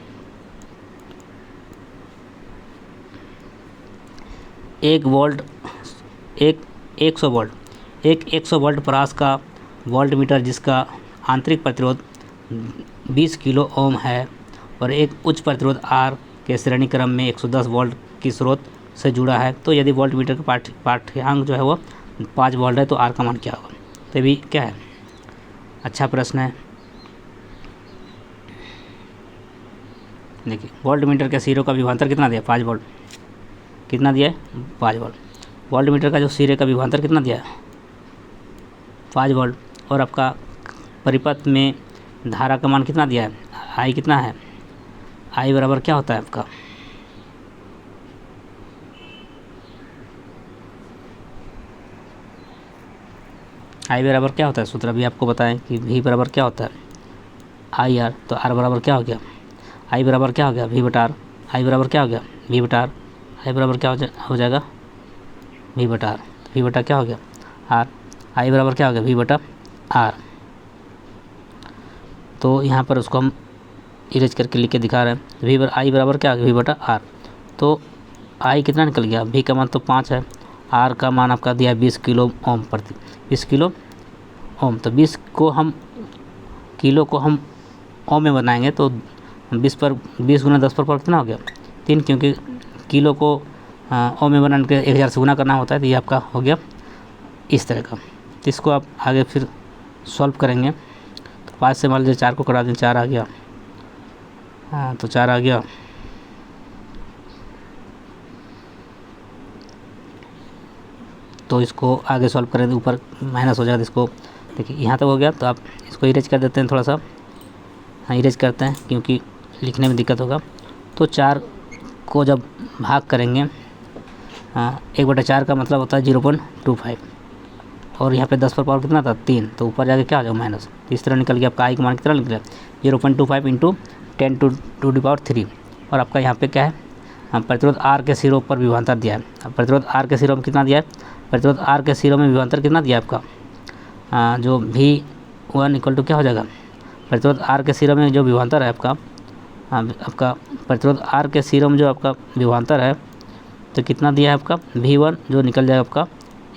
एक 100 वोल्ट परास का वोल्ट मीटर जिसका आंतरिक प्रतिरोध 20 किलो ओम है और एक उच्च प्रतिरोध R के श्रेणी क्रम में 110 वोल्ट की स्रोत से जुड़ा है, तो यदि वोल्ट मीटर का पाठ्यांक जो है वो 5 वोल्ट है तो R का मान क्या होगा। तो भी क्या है, अच्छा प्रश्न है। देखिए, वोल्ट मीटर के सिरों का विभवांतर कितना दिया, 5 वोल्ट, कितना दिया है, 5 वोल्ट। वोल्ट मीटर का जो सिरे का विभवांतर कितना दिया है, 5 वोल्ट। और आपका परिपथ में धारा का मान कितना दिया है, आई कितना है, आई बराबर क्या होता है आपका, आई बराबर क्या होता है, सूत्र अभी आपको बताएं कि V बराबर क्या होता है, आई आर। तो R बराबर क्या हो गया, आई बराबर क्या हो गया, V बटा R। आई बराबर क्या हो गया, V बटा R। आई बराबर क्या हो जाएगा, V बटा R। V बटा क्या हो गया, R। आई बराबर क्या हो गया, V बटा R। तो यहाँ पर उसको हम इरेज करके लिख के दिखा रहे हैं। आई बराबर क्या हो गया, V बटा R। तो आई कितना निकल गया, V का मान तो 5 है, R का मान आपका दिया 20 किलो ओम प्रति 20 किलो ओम। तो 20 किलो को हम ओम में बनाएंगे तो 20 गुना 10 पर कितना हो गया, 3, क्योंकि किलो को ओम में बनाने के 1000 से गुना करना होता है। तो ये आपका हो गया इस तरह का। तो इसको आप आगे फिर सॉल्व करेंगे। तो 5 से मान लीजिए 4 को करा दें, 4 आ गया, हाँ तो 4 आ गया। तो इसको आगे सॉल्व करें तो ऊपर माइनस हो जाएगा। इसको देखिए यहाँ तक हो गया, तो आप इसको इरेज कर देते हैं थोड़ा सा, हाँ इरेज करते हैं क्योंकि लिखने में दिक्कत होगा। तो 4 को जब भाग करेंगे, 1/4 का मतलब होता है 0.25 और यहाँ पे 10 पर पावर कितना था, 3, तो ऊपर जाके क्या हो जाएगा माइनस। तो इस तरह निकल गया आपका आई का मान कितना निकला, 0.25 इंटू 10⁻³ और आपका यहाँ पे क्या है, प्रतिरोध R के सिरों पर विभवांतर दिया है। प्रतिरोध R के सिरों में कितना दिया है, प्रतिरोध R के सिरों में विभवांतर कितना दिया है आपका, जो V1 इक्वल टू क्या हो जाएगा, प्रतिरोध R के सिरों में जो विभवांतर है आपका प्रतिरोध R के सिरों में जो आपका विभवांतर है तो कितना दिया है आपका, V1 जो निकल जाएगा आपका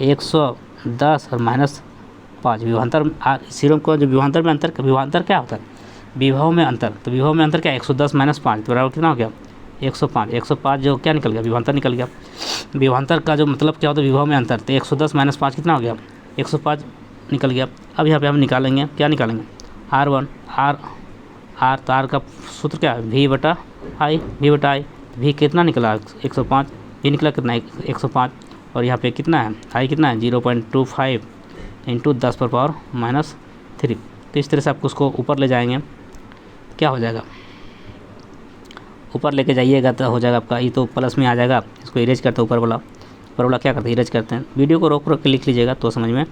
110 और -5 विभवांतर सिरों को जो विभवांतर में अंतर, विभवांतर क्या होता है, विभव में अंतर। तो विभव में अंतर क्या है, 110 - 5 तो बराबर कितना हो गया, 105। 105 जो क्या निकल गया, विभवांतर निकल गया। विभवांतर का जो मतलब क्या होता है, विभव में अंतर। तो 110 - 5 कितना हो गया, 105 निकल गया। अब यहाँ पे हम निकालेंगे, क्या निकालेंगे, R1 R तो R का सूत्र क्या है, V बटा I। V कितना निकला, 105, V निकला कितना, 105 और यहाँ पे कितना है, I कितना है, 0.25 इंटू 10⁻³ तो इस तरह से आपको उसको ऊपर ले जाएंगे, क्या हो जाएगा, ऊपर लेके जाइएगा तो हो जाएगा आपका, ये तो प्लस में आ जाएगा। इसको इरेज करते हैं, ऊपर वाला क्या करते हैं, इरेज करते हैं। वीडियो को रोक के लिख लीजिएगा तो समझ में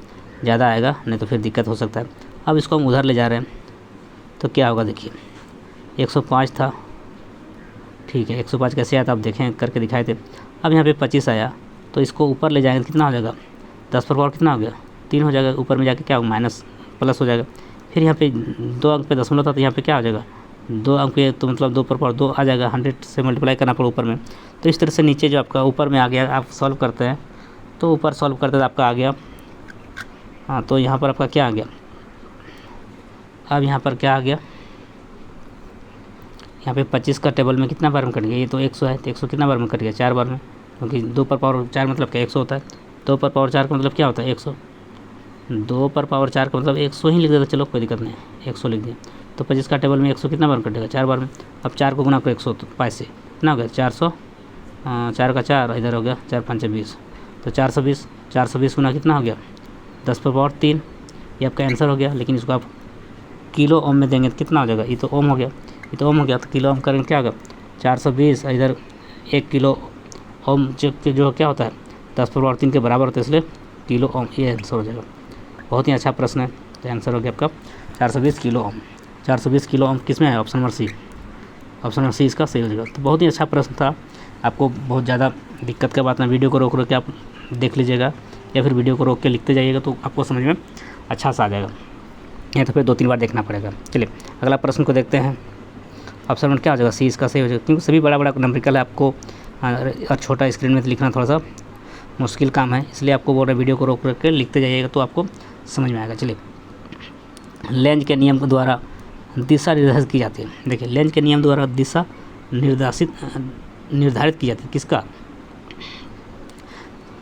ज़्यादा आएगा, नहीं तो फिर दिक्कत हो सकता है। अब इसको हम उधर ले जा रहे हैं तो क्या होगा, देखिए 105 था, ठीक है 105 कैसे आया था आप देखें, करके दिखाए थे। अब यहाँ पे 25 आया तो इसको ऊपर ले जाएंगे तो कितना हो जाएगा, 10 पर पावर कितना हो गया, 3 हो जाएगा। ऊपर में जाके क्या होगा, माइनस प्लस हो जाएगा। फिर यहाँ पे 2 अंक पे दशमलव था तो यहाँ पे क्या हो जाएगा, 2 अंक पे तो मतलब 2 पर पावर 2 आ जाएगा, 100 से मल्टीप्लाई करना पड़ा ऊपर में। तो इस तरह से नीचे जो आपका ऊपर में आ गया, आप सॉल्व करते हैं तो ऊपर सॉल्व करते तो आपका आ गया। हाँ, तो यहाँ पर आपका क्या आ गया, अब यहाँ पर क्या आ गया, यहाँ पे 25 का टेबल में कितना बार में कट गया, ये तो 100 है, तो 100 कितना बार में कट गया, 4 बार में, क्योंकि 2 पर पावर 4 मतलब क्या 100 होता है। 2 पर पावर 4 का मतलब क्या होता है 100, 2 पर पावर 4 का मतलब 100 ही लिख देता, चलो कोई दिक्कत नहीं, 100 लिख दिया। तो 25 का टेबल में 100 कितना बार में कटेगा, 4 बार में। अब 4 को गुना करो 100 तो 5 से कितना हो गया 400, 4 का 4 इधर हो गया, 4 5 20, तो 420, 420 गुना कितना हो गया 10 पर पावर 3, ये आपका आंसर हो गया। लेकिन इसको आप किलो ओम में देंगे तो कितना हो जाएगा, ये तो ओम हो गया, ये तो ओम हो गया, तो किलो ओम करेंगे क्या होगा 420, इधर 1 किलो ओम जो क्या होता है 10 पर पावर 3 के बराबर होता है, इसलिए किलो ओम, ये आंसर हो जाएगा। बहुत ही अच्छा प्रश्न है, तो आंसर हो गया आपका 420 किलो ओम। 420 किलो ओम किस में है, option number C, option number C इसका सही हो जाएगा। तो बहुत ही अच्छा प्रश्न था, आपको बहुत ज़्यादा दिक्कत का बात ना, वीडियो को रोक के आप देख लीजिएगा या फिर वीडियो को रोक के लिखते जाइएगा तो आपको समझ में अच्छा सा आ जाएगा, या तो फिर 2-3 बार देखना पड़ेगा। चलिए अगला प्रश्न को देखते हैं। ऑप्शन नंबर क्या हो जाएगा, सी इसका सही हो जाएगा, क्योंकि सभी बड़ा नंबरिकल है, आपको और छोटा स्क्रीन में लिखना थोड़ा सा मुश्किल काम है, इसलिए आपको बोल रहे वीडियो को रोक के लिखते जाइएगा तो आपको समझ में आएगा। चलिए, लेंज के नियम के द्वारा दिशा निर्धारित की जाती है। देखिए, लेंज के नियम द्वारा दिशा निर्धारित की जाती है, किसका,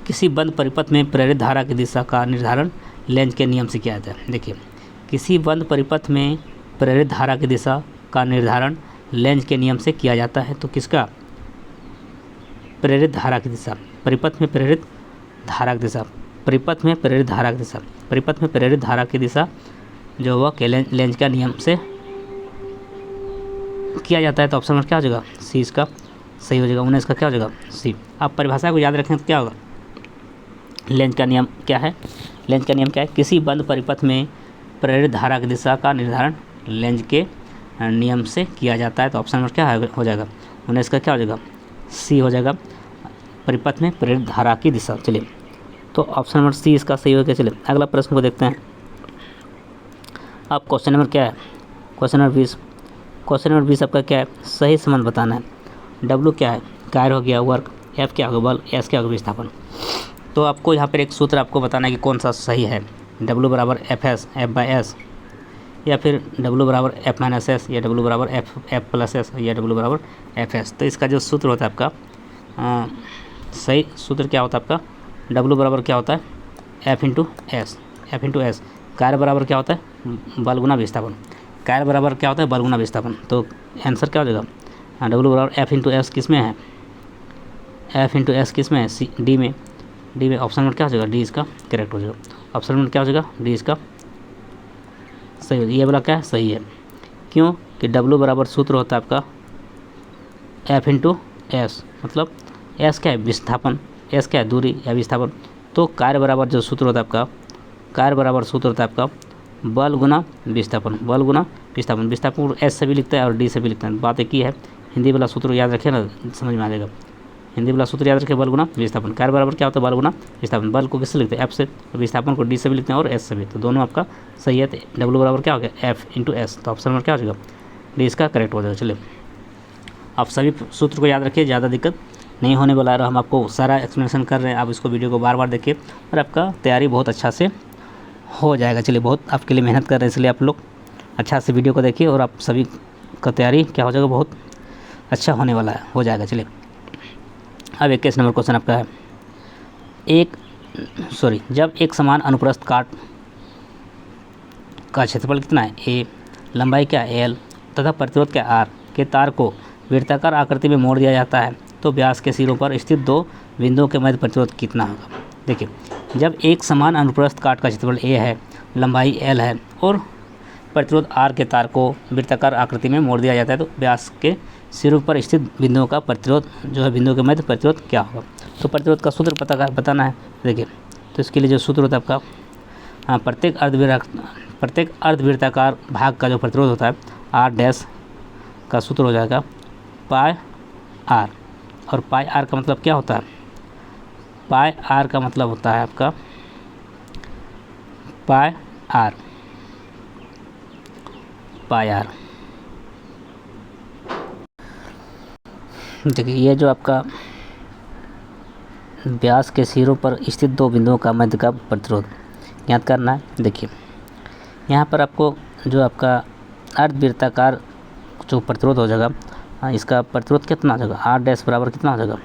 किसी बंद परिपथ में प्रेरित धारा की दिशा का निर्धारण लेंज के नियम से किया जाता है। देखिए, किसी बंद परिपथ में प्रेरित धारा की दिशा का निर्धारण लेंज के नियम से किया जाता है, तो किसका, प्रेरित धारा की दिशा, परिपथ में प्रेरित धारा की दिशा, परिपथ में प्रेरित धारा की दिशा, परिपथ में प्रेरित धारा की दिशा जो वह लेंज का नियम से किया जाता है। तो ऑप्शन नंबर क्या हो जाएगा, सी इसका सही हो जाएगा। 19 का क्या हो जाएगा, सी। आप परिभाषा को याद रखें तो क्या होगा, लेंज का नियम क्या है, लेंज का नियम क्या है, किसी बंद परिपथ में प्रेरित धारा की दिशा का निर्धारण लेंज के नियम से किया जाता है। तो ऑप्शन नंबर क्या हो जाएगा, 19 का क्या हो जाएगा, सी हो जाएगा, परिपथ में प्रेरित धारा की दिशा। चलिए, तो ऑप्शन नंबर सी इसका सही हो गया। चलिए अगला प्रश्न को देखते हैं। अब क्वेश्चन नंबर क्या है, क्वेश्चन नंबर 20, क्वेश्चन नंबर 20 आपका क्या है, सही संबंध बताना है। डब्लू क्या है, कार्य हो गया, वर्क, एफ क्या होगा बल, एस क्या होगा विस्थापन। तो आपको यहाँ पर एक सूत्र आपको बताना है कि कौन सा सही है, डब्लू बराबर F S, F by S, या फिर डब्लू बराबर एफ माइनस एस, या डब्लू बराबर एफ प्लस एस, या डब्लू बराबर एफ एस। तो इसका जो सूत्र होता है आपका सही सूत्र क्या होता है आपका, डब्लू बराबर क्या होता है F into S, F into S. कार्य बराबर क्या होता है बल गुना विस्थापन, कार्य बराबर क्या होता है बल गुना विस्थापन। तो आंसर क्या हो जाएगा, डब्लू बराबर एफ इंटू एस किस में है, एफ इंटू एस किस में है, सी डी में, डी में। ऑप्शन नंबर क्या हो जाएगा, डी इसका करेक्ट हो जाएगा। ऑप्शन नंबर क्या हो जाएगा, डी इसका सही हो जाएगा। ये वाला क्या है सही है, क्यों कि डब्लू बराबर सूत्र होता है आपका एफ इंटू एस, मतलब एस क्या है विस्थापन, एस क्या है दूरी या विस्थापन। तो कार्य बराबर जो सूत्र होता है आपका, कार्य बराबर सूत्र होता है आपका बल गुना विस्थापन, बल गुना विस्थापन। विस्थापन एस से भी लिखता है और डी से भी लिखता है, बात एक ही है। हिंदी वाला सूत्र याद रखें ना, समझ में आ जाएगा। हिंदी वाला सूत्र याद रखें, बल गुना विस्थापन। कार्य बराबर क्या होता है बल गुना विस्थापन। बल को किससे लिखते हैं एफ से, विस्थापन को डी से भी लिखते हैं और एस से भी। तो दोनों आपका सही है। डब्लू बराबर क्या हो गया एफ इंटू एस। तो ऑप्शन नंबर क्या हो जाएगा, डी इसका करेक्ट हो जाएगा। चलिए, आप सभी सूत्र को याद रखिए, ज़्यादा दिक्कत नहीं होने वाला है। हम आपको सारा एक्सप्लेनेशन कर रहे हैं, आप इसको वीडियो को बार बार देखिए और आपका तैयारी बहुत अच्छा से हो जाएगा। चलिए, बहुत आपके लिए मेहनत कर रहे हैं, इसलिए आप लोग अच्छा से वीडियो को देखिए और आप सभी का तैयारी क्या हो जाएगा, बहुत अच्छा होने वाला है, हो जाएगा। चलिए, अब 21 नंबर क्वेश्चन आपका है, जब एक समान अनुप्रस्थ काट का क्षेत्रफल कितना है ए, लंबाई क्या है एल तथा प्रतिरोध क्या आर के तार को वृत्ताकार आकृति में मोड़ दिया जाता है, तो व्यास के सिरों पर स्थित दो बिंदुओं के मध्य प्रतिरोध कितना होगा। देखिए, जब एक समान अनुप्रस्थ काट का क्षेत्रफल ए है, लंबाई एल है और प्रतिरोध आर के तार को वृत्ताकार आकृति में मोड़ दिया जाता है, तो व्यास के सिरों पर स्थित बिंदुओं का प्रतिरोध जो है, बिंदुओं के मध्य प्रतिरोध क्या होगा। तो प्रतिरोध का सूत्र बताना है। देखिए, तो इसके लिए जो सूत्र होता है आपका, प्रत्येक अर्धवृत्ताकार भाग का जो प्रतिरोध होता है आर डैश का सूत्र हो जाएगा पाई आर। और पाई आर का मतलब क्या होता है, पाई आर का मतलब होता है आपका पाई आर, पाई आर देखिए ये जो आपका व्यास के सिरों पर स्थित दो बिंदुओं का मध्य का प्रतिरोध ज्ञात करना है। देखिए यहाँ पर आपको जो आपका अर्धवृत्ताकार जो प्रतिरोध हो जाएगा, इसका प्रतिरोध कितना हो जाएगा, आर डैश बराबर कितना हो जाएगा,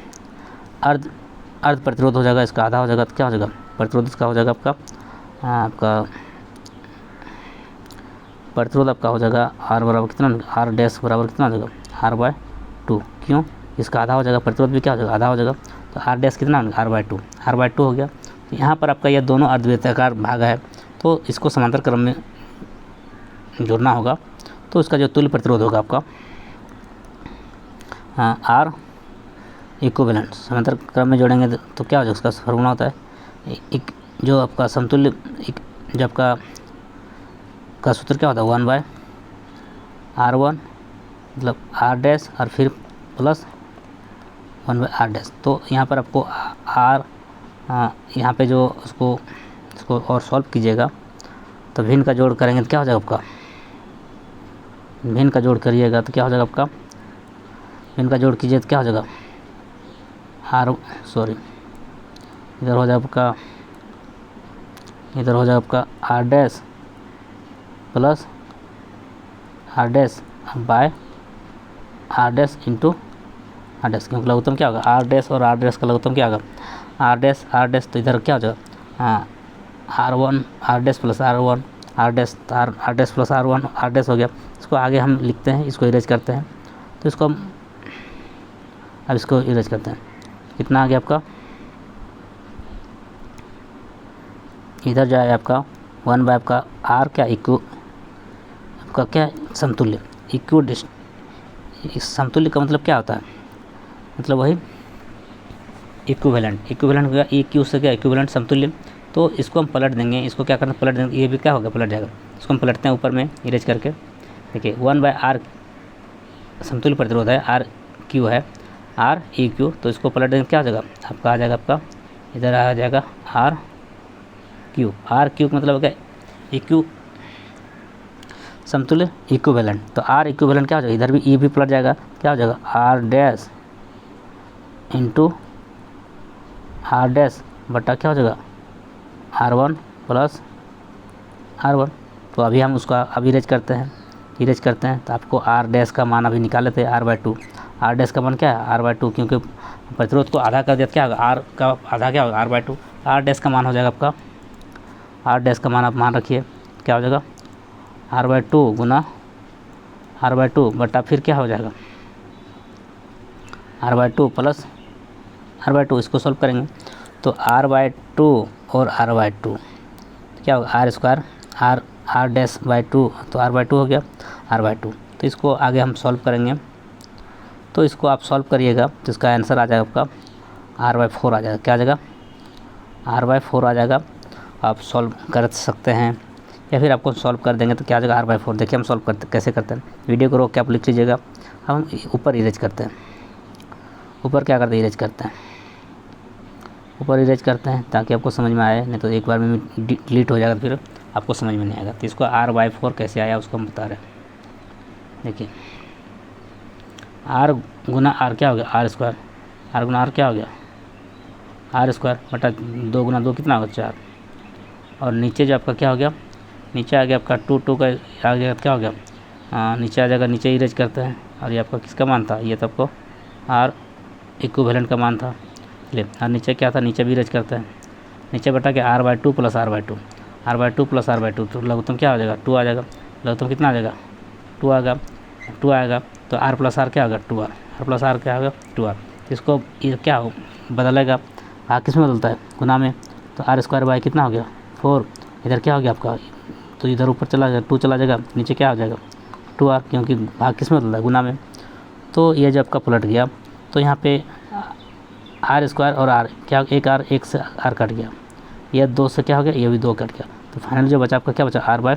अर्ध प्रतिरोध हो जाएगा, इसका आधा हो जाएगा, तो क्या हो जाएगा प्रतिरोध इसका हो जाएगा आपका प्रतिरोध आपका हो जाएगा आर बराबर कितना, आर डैश बराबर कितना हो जाएगा, R/2। क्यों, इसका आधा हो जाएगा, प्रतिरोध भी क्या हो जाएगा आधा हो जाएगा, तो आर डैश कितना R/2, R/2 हो गया। तो यहाँ पर आपका ये दोनों अर्धवृत्ताकार भाग है, तो इसको समांतर क्रम में जोड़ना होगा। तो इसका जो तुल्य प्रतिरोध होगा आपका आर इक्विवेलेंट, समांतर क्रम में जोड़ेंगे तो क्या हो जाएगा, उसका फॉर्मूला होता है जो आपका समतुल्य, जो आपका का सूत्र क्या होता है 1/R1 मतलब आर डैश और फिर प्लस 1/R डैश। तो यहाँ पर आपको आर यहाँ पे जो इसको और सॉल्व कीजिएगा तो भिन्न का जोड़ करेंगे तो क्या हो जाएगा आपका, भिन्न का जोड़ करिएगा तो क्या हो जाएगा आपका, भिन्न का जोड़ कीजिए तो क्या हो जाएगा इधर हो जाएगा आपका R dash plus R dash by R dash into R dash, क्योंकि लघुत्तम क्या होगा आर डैश और आर डैश का लघुत्तम क्या होगा आर डैश, तो इधर क्या हो जाएगा R1 R dash plus R1 R dash, R dash plus R1 R dash हो गया। इसको आगे हम लिखते हैं, इसको इरेज करते हैं, तो इसको हम अब इसको इरेज करते हैं, कितना आ गया आपका, इधर जाए आपका 1 आपका आर क्या आपका क्या समतुल्य, इस समतुल्य का मतलब क्या होता है, मतलब वही इक्विवेलेंट हो गया, ई क्यू से क्या इक्विवेलेंट समतुल्य। तो इसको हम पलट देंगे, इसको क्या करना पलट देंगे, ये भी क्या होगा पलट जाएगा, इसको हम पलटते हैं ऊपर में इरेज करके। देखिए 1/R समतुल्य प्रतिरोध है, आर क्यू है, आर ई क्यू, तो इसको पलट देंगे क्या हो जाएगा आपका, आ जाएगा आपका इधर आ जाएगा आर क्यू मतलब क्या इक्यू समतुल्य इक्विवेलेंट, तो आर इक्विवेलेंट क्या हो जाएगा, इधर भी ई भी पलट जाएगा, क्या हो जाएगा R dash into R dash बटा क्या हो जाएगा R1 प्लस R1। तो अभी हम उसका अभी इरेज करते हैं, तो आपको आर डैश का मान अभी निकाले थे R/2, आर डैश का मान क्या है R/2, क्योंकि प्रतिरोध को आधा कर दिया, क्या होगा आर का आधा क्या होगा R/2, आर डैश का मान हो जाएगा आपका, आर डैश का मान आप मान रखिए क्या हो जाएगा R/2 गुना R/2 बटा फिर क्या हो जाएगा R/2 प्लस R/2, इसको सॉल्व करेंगे तो R/2 और R/2 क्या होगा R square, R dash by 2, तो R/2 हो गया R/2। तो इसको आगे हम सॉल्व करेंगे, तो इसको आप सॉल्व करिएगा तो इसका आंसर आ जाएगा आपका R/4 आ जाएगा, क्या आ जाएगा R/4 आ जाएगा। आप सॉल्व कर सकते हैं या फिर आपको सॉल्व कर देंगे तो क्या आ जाएगा R/4। देखिए हम सॉल्व कैसे करते हैं, वीडियो को रोक के आप लिख लीजिएगा। हम ऊपर इरेज करते हैं, ऊपर क्या करते हैं इरेज करते हैं, ऊपर इरेज करते हैं ताकि आपको समझ में आए, नहीं तो एक बार में डिलीट हो जाएगा तो फिर आपको समझ में नहीं आएगा। तो इसको R/4 कैसे आया उसको हम बता रहे हैं। देखिए R गुना R क्या हो गया R स्क्वायर, R गुना R क्या हो गया R स्क्वायर बटा 2 गुना 2 कितना होगा 4, और नीचे जो आपका क्या हो गया, नीचे आ गया आपका 2 का आ गया क्या हो गया नीचे आ जाएगा, नीचे इरेज करते हैं। और ये आपका किसका मान था, ये तो आपको R इक्विवेलेंट का मान था, ले और नीचे क्या था, नीचे भी इरेज करते हैं, नीचे बटा के R/2 plus R/2 plus R/2, तो लघुत्तम क्या हो जाएगा 2 आ जाएगा, लघुत्तम कितना आ जाएगा 2 आएगा, तो R प्लस R क्या होगा 2R, R प्लस R क्या होगा 2R। तो इसको ये क्या हो बदलेगा, भाग किस में बदलता है गुना में, तो R स्क्वायर बाई कितना हो गया 4, इधर क्या हो गया आपका, तो इधर ऊपर चला जाएगा 2 चला जाएगा, नीचे क्या हो जाएगा 2R, क्योंकि भाग किस में बदलता है गुना में। तो ये जब आपका पलट गया तो यहाँ पे R स्क्वायर और R क्या, एक से R कट गया, ये 2 से क्या हो गया, ये भी 2 कट गया, तो फाइनल जो बचा आपका क्या बचा R/4।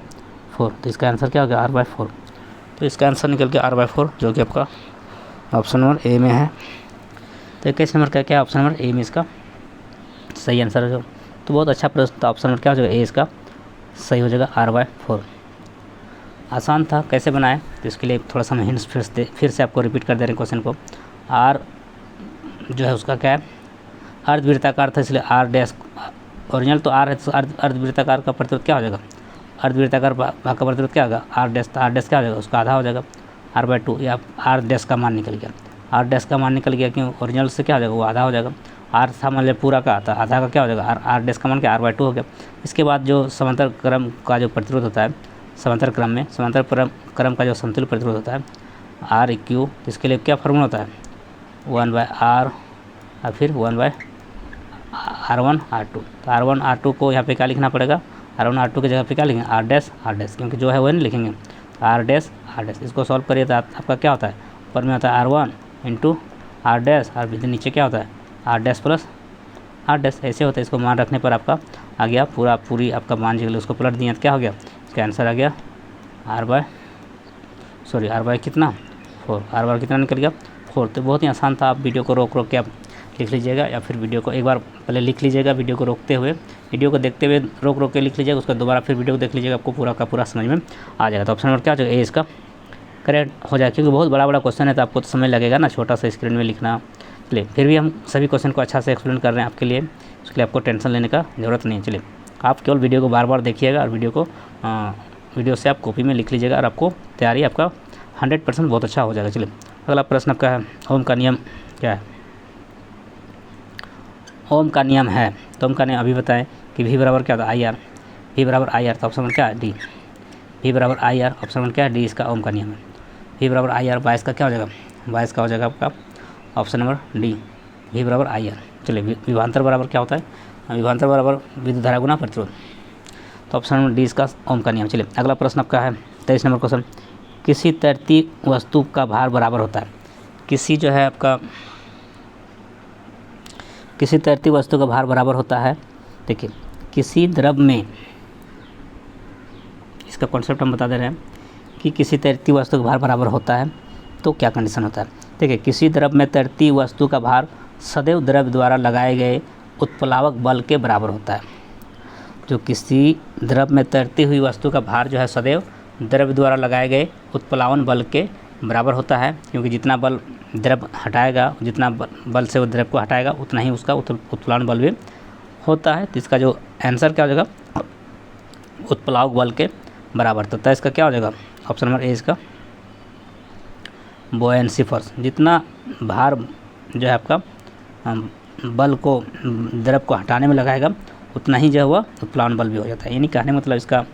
तो इसका आंसर क्या हो गया R/4। तो इसका आंसर निकल के R/4 जो कि आपका ऑप्शन नंबर ए में है। तो 21 नंबर का क्या ऑप्शन नंबर ए में इसका सही आंसर है। तो बहुत अच्छा प्रश्न था, ऑप्शन नंबर क्या हो जाएगा ए इसका सही हो जाएगा R/4। आसान था, कैसे बनाए तो इसके लिए थोड़ा सा हम हिंट्स फिर से आपको रिपीट कर दे रहे हैं क्वेश्चन को। आर जो है उसका क्या है, अर्धवृत्ताकार था, इसलिए आर डैश, ओरिजिनल तो आर है, तो अर्धवृत्ताकार का प्रतिरोध क्या हो जाएगा, अर्धवृत्ताकार भाग का प्रतिरोध क्या होगा, आर डैश, तो आर डैश क्या हो जाएगा, उसका आधा हो जाएगा r/2, या आर डैश का मान निकल गया, आर डैश का मान निकल गया, क्यों, ओरिजिनल से क्या हो जाएगा, वो आधा हो जाएगा, आर था मान लिया पूरा का, आता आधा का क्या हो जाएगा, आर डैश का मान क्या, r/2 हो गया। इसके बाद जो समांतर क्रम का जो प्रतिरोध होता है, समांतर क्रम का जो समतुल्य प्रतिरोध होता है Req, इसके लिए क्या फार्मूला होता है, 1/r और फिर 1/r1 R2। तो R1 R2 को यहाँ पे क्या लिखना पड़ेगा, R1 R2 की जगह पे क्या लिखेंगे, r डैश, क्योंकि जो है वो नहीं लिखेंगे, r डैश। इसको सॉल्व करिए तो आपका क्या होता है, ऊपर में होता है R1 इंटू r डैश, और नीचे क्या होता है r dash plus r dash, ऐसे होता है। इसको मान रखने पर आपका आ गया पूरी आपका मान जो उसको पलट दिया तो क्या हो गया, इसका आंसर आ गया r बाय कितना 4, r बार कितना निकल गया 4। तो बहुत ही आसान था, आप वीडियो को रोक के आप लिख लीजिएगा, या फिर वीडियो को एक बार पहले लिख लीजिएगा, वीडियो को रोकते हुए, वीडियो को देखते हुए रोक के लिख लीजिएगा, उसका दोबारा फिर वीडियो को देख लीजिएगा, आपको पूरा का पूरा समझ में आ जाएगा। तो ऑप्शन नंबर क्या हो जाएगा, ए इसका करेक्ट हो जाएगा, क्योंकि बहुत बड़ा क्वेश्चन है तो आपको तो समय लगेगा ना छोटा सा स्क्रीन में लिखना। चलिए फिर भी हम सभी क्वेश्चन को अच्छा से एक्सप्लेन कर रहे हैं आपके लिए, उसके लिए आपको टेंशन लेने का ज़रूरत नहीं है। चलिए आप केवल वीडियो को बार देखिएगा, और वीडियो से आप कॉपी में लिख लीजिएगा, और आपको तैयारी आपका 100% बहुत अच्छा हो जाएगा। चलिए अगला प्रश्न आपका है, ओम का नियम क्या है, ओम का नियम है, तो ओम का नियम अभी बताएं कि V बराबर क्या होता है IR, V बराबर IR, तो ऑप्शन नंबर क्या है डी, V बराबर IR, ऑप्शन नंबर क्या है डी, इसका ओम का नियम है। V बराबर IR, 22 का क्या हो जाएगा, 22 का हो जाएगा आपका ऑप्शन नंबर डी, V बराबर IR। चलिए विभवांतर बराबर क्या होता है, विभवांतर बराबर विद्युत धारा गुना प्रतिरोध, तो ऑप्शन नंबर डी इसका ओम का नियम। चलिए अगला प्रश्न आपका है 23 नंबर क्वेश्चन, किसी तैरती वस्तु का भार बराबर होता है, किसी जो है आपका किसी तैरती वस्तु का भार बराबर होता है। देखिए किसी द्रव में, इसका कॉन्सेप्ट हम बता दे रहे हैं कि किसी तैरती वस्तु का भार बराबर होता है तो क्या कंडीशन होता है। देखिए किसी द्रव में तैरती वस्तु का भार सदैव द्रव द्वारा लगाए गए उत्प्लावक बल के बराबर होता है। जो किसी द्रव में तैरती हुई वस्तु का भार जो है सदैव द्रव द्वारा लगाए गए उत्प्लावन बल के बराबर होता है, क्योंकि जितना बल द्रव हटाएगा, जितना बल से वो द्रव को हटाएगा उतना ही उसका उत्प्लावन बल भी होता है। तो इसका जो आंसर क्या हो जाएगा, उत्प्लावक बल के बराबर। तो इसका क्या हो जाएगा ऑप्शन नंबर ए इसका बॉयंसी फोर्स। जितना भार जो है आपका बल को द्रव को हटाने में लगाएगा उतना ही जो है वह उत्प्लावन बल भी हो जाता है। यानी कहने मतलब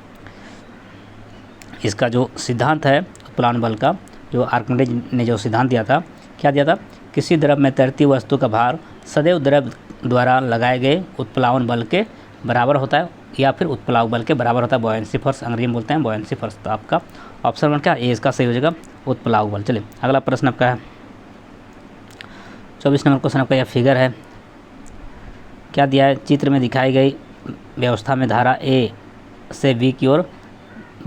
इसका जो सिद्धांत है उत्प्लावन बल का, जो आर्किमिडीज ने जो सिद्धांत दिया था, क्या दिया था, किसी द्रव में तैरती वस्तु का भार सदैव द्रव द्वारा लगाए गए उत्प्लावन बल के बराबर होता है, या फिर उत्प्लावक बल के बराबर होता है, बॉयंसी फोर्स अंग्रेजी में बोलते हैं बॉयंसी फोर्स। तो आपका ऑप्शन नंबर क्या ए इसका सही हो जाएगा उत्प्लावक बल। चलिए अगला प्रश्न आपका है 24 नंबर क्वेश्चन आपका यह फिगर है, क्या दिया है, चित्र में दिखाई गई व्यवस्था में धारा ए से बी की ओर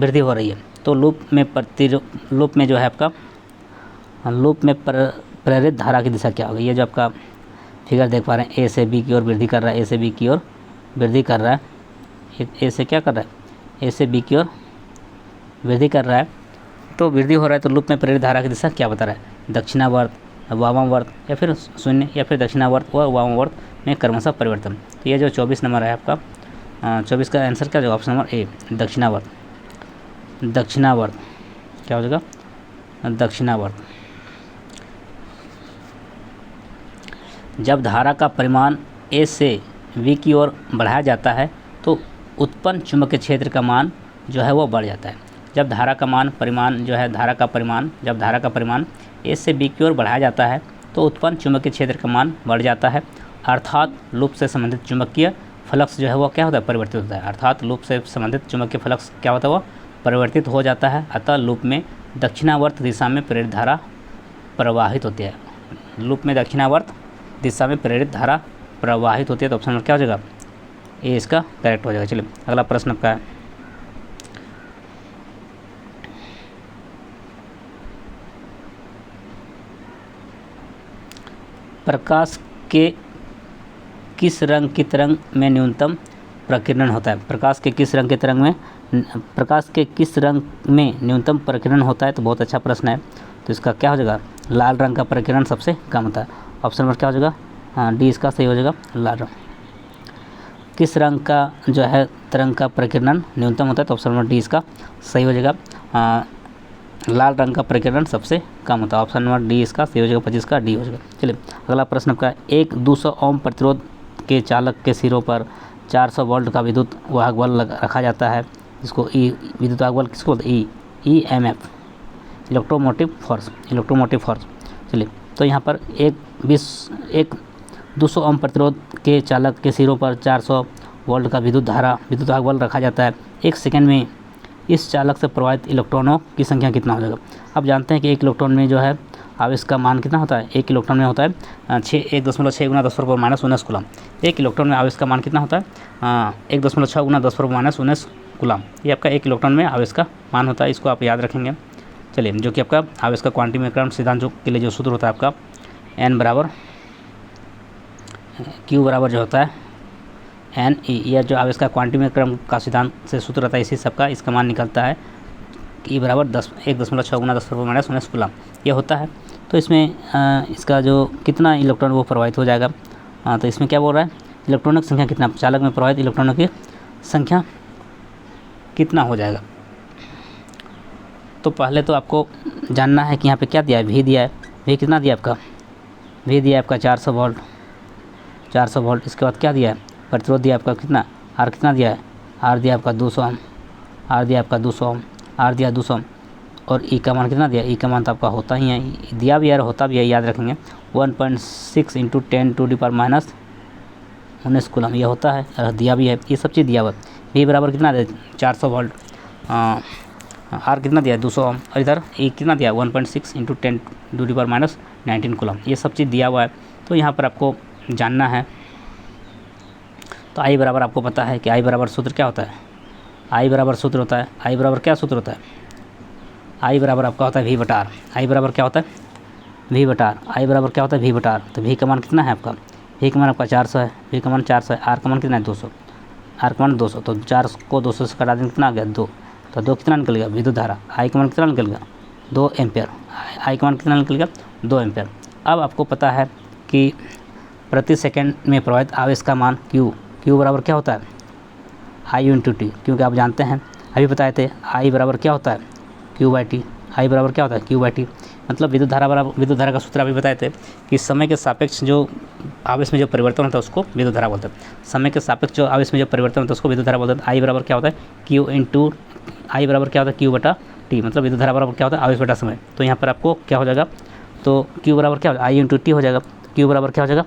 वृद्धि हो रही है, तो लूप में जो है आपका लूप में प्रेरित धारा की दिशा क्या होगी। ये जो आपका फिगर देख पा रहे हैं, ए से बी की ओर वृद्धि कर रहा है, ए से बी की ओर वृद्धि कर रहा है, ए से क्या कर रहा है, ए से बी की ओर वृद्धि कर रहा है, तो वृद्धि हो रहा है, तो लूप में प्रेरित धारा की दिशा क्या बता रहा है, दक्षिणावर्त, वामावर्त, या फिर शून्य, या फिर दक्षिणावर्त व वामावर्त में क्रमशः परिवर्तन। तो ये जो 24 नंबर है आपका 24 का आंसर क्या होगा, ऑप्शन नंबर ए दक्षिणावर्त। दक्षिणावर्त क्या हो जाएगा, दक्षिणावर्त। जब धारा का परिमाण ए से बी की ओर बढ़ाया जाता है तो उत्पन्न चुंबकीय क्षेत्र का मान जो है वो बढ़ जाता है। जब धारा का परिमाण ए से बी की ओर बढ़ाया जाता है तो उत्पन्न चुंबकीय क्षेत्र का मान बढ़ जाता है, अर्थात लूप से संबंधित चुंबकीय फ्लक्स जो है वो क्या होता है, परिवर्तित होता है। अर्थात लूप से संबंधित चुंबकीय फ्लक्स क्या होता है, वो परिवर्तित हो जाता है। अतः लूप में दक्षिणावर्त दिशा में प्रेरित धारा प्रवाहित होती है। लूप में दक्षिणावर्त दिशा में प्रेरित धारा प्रवाहित होती है, तो ऑप्शन नंबर क्या हो जाएगा, ए इसका करेक्ट हो जाएगा। चलिए अगला प्रश्न आपका है प्रकाश के किस रंग की तरंग में न्यूनतम प्रकीर्णन होता है। प्रकाश के किस रंग के न्यूनतम प्रकीर्णन होता है, तो बहुत अच्छा प्रश्न है। तो इसका क्या हो जाएगा लाल रंग का प्रकीर्णन सबसे कम होता है। ऑप्शन नंबर क्या हो जाएगा? हाँ, डी इसका सही हो जाएगा, लाल रंग। किस रंग का जो है तरंग का प्रकीर्णन न्यूनतम होता है? तो ऑप्शन नंबर डी इसका सही हो जाएगा, लाल रंग का प्रकीर्णन सबसे कम होता है। ऑप्शन नंबर डी इसका सही हो जाएगा, 25 का डी हो जाएगा। चलिए अगला प्रश्न आपका, एक 200 ओम प्रतिरोध के चालक के सिरों पर 400 वोल्ट का विद्युत वाहक बल रखा जाता है, जिसको ई विद्युत वाहक बल किसको बोलते हैं? EMF, electromotive force, electromotive force. चलिए तो यहाँ पर एक 200 ओम प्रतिरोध के चालक के सिरों पर 400 वोल्ट का विद्युत वाहक बल रखा जाता है। एक सेकंड में इस चालक से प्रवाहित इलेक्ट्रॉनों की संख्या कितना हो जाएगा? अब जानते हैं कि एक इलेक्ट्रॉन में जो है आवेश का मान कितना होता है? एक इलेक्ट्रॉन में होता है 1.6 गुना 10⁻⁻19 कूलम। एक इलेक्ट्रॉन में आवेश का मान कितना होता है? 1.6 गुना 10⁻⁻19 कूलम। ये आपका एक इलेक्ट्रॉन में आवेश का मान होता है, इसको आप याद रखेंगे। चलिए, जो कि आपका आवेश का क्वांटमीकरण सिद्धांत के लिए जो सूत्र होता है आपका N बराबर Q बराबर जो होता है NE, यह जो आवेश का क्वांटमीकरण का सिद्धांत से सूत्र रहता है, इसी सबका इसका मान निकलता है E बराबर 1.6 गुना 10⁻⁻19 कूलम यह होता है। तो इसमें इसका जो कितना इलेक्ट्रॉन वो प्रवाहित हो जाएगा, तो इसमें क्या बोल रहा है? इलेक्ट्रॉनों की संख्या कितना, चालक में प्रवाहित इलेक्ट्रॉनों की संख्या कितना हो जाएगा? तो पहले तो आपको जानना है कि यहाँ पे क्या दिया है, V दिया है। V कितना दिया आपका? V दिया है आपका 400 वोल्ट, 400 वोल्ट। इसके बाद क्या दिया है? प्रतिरोध दिया आपका कितना? R कितना दिया है? R दिया आपका 200 ओम, R दिया आपका 200 ओम, R दिया 200 ओम। और E का मान कितना दिया? E का मान तो आपका होता ही है, दिया भी है और होता भी है, याद रखेंगे। 1.6 × 10⁻⁻19 कूलम यह होता है, और दिया भी है, ये सब चीज़ दिया हुआ है। V बराबर कितना दिया? 400 वोल्ट। R कितना दिया है? 200 ओम। और इधर E कितना दिया? 1.6 × 10⁻⁻19 कूलम। ये सब चीज़ दिया हुआ है। तो यहाँ पर आपको जानना है। तो I बराबर आपको पता है कि I बराबर सूत्र क्या होता है? I बराबर सूत्र होता है, I बराबर क्या सूत्र होता है? I बराबर आपका होता है V बटा R। I बराबर क्या होता है? V बटा R। I बराबर क्या होता है? V बटा R। तो V का मान कितना है आपका? V का मान आपका 400 है, V का मान 400 है। R का मान कितना है? 200। R का मान 200, तो 4 को 200 से कटा देंगे, कितना आ गया? 2। तो 2 कितना निकल गया? विद्युत धारा। I का मान कितना निकल गया? 2 एम्पियर। I का मान कितना निकल गया? 2 एम्पियर। अब आपको पता है कि प्रति सेकंड में प्रवाहित आवेश का मान Q बराबर क्या होता है? I × T, क्योंकि आप जानते हैं, अभी बताए थे I बराबर क्या होता है? Q/T। I बराबर क्या होता है? Q/T। मतलब विद्युत धारा का सूत्र अभी बताए थे कि समय के सापेक्ष जो आवेश में जो परिवर्तन होता है उसको विद्युत धारा बोलते हैं। समय के सापेक्ष जो आवेश में जो परिवर्तन होता है उसको विद्युत धारा बोलते हैं। I बराबर क्या होता है? I बराबर क्या होता है? Q/T। मतलब विद्युत धारा बराबर क्या होता है? आवेश बटा समय। तो यहाँ पर आपको क्या हो जाएगा? तो Q बराबर क्या हो जाएगा? I × T हो जाएगा। Q बराबर क्या हो जाएगा?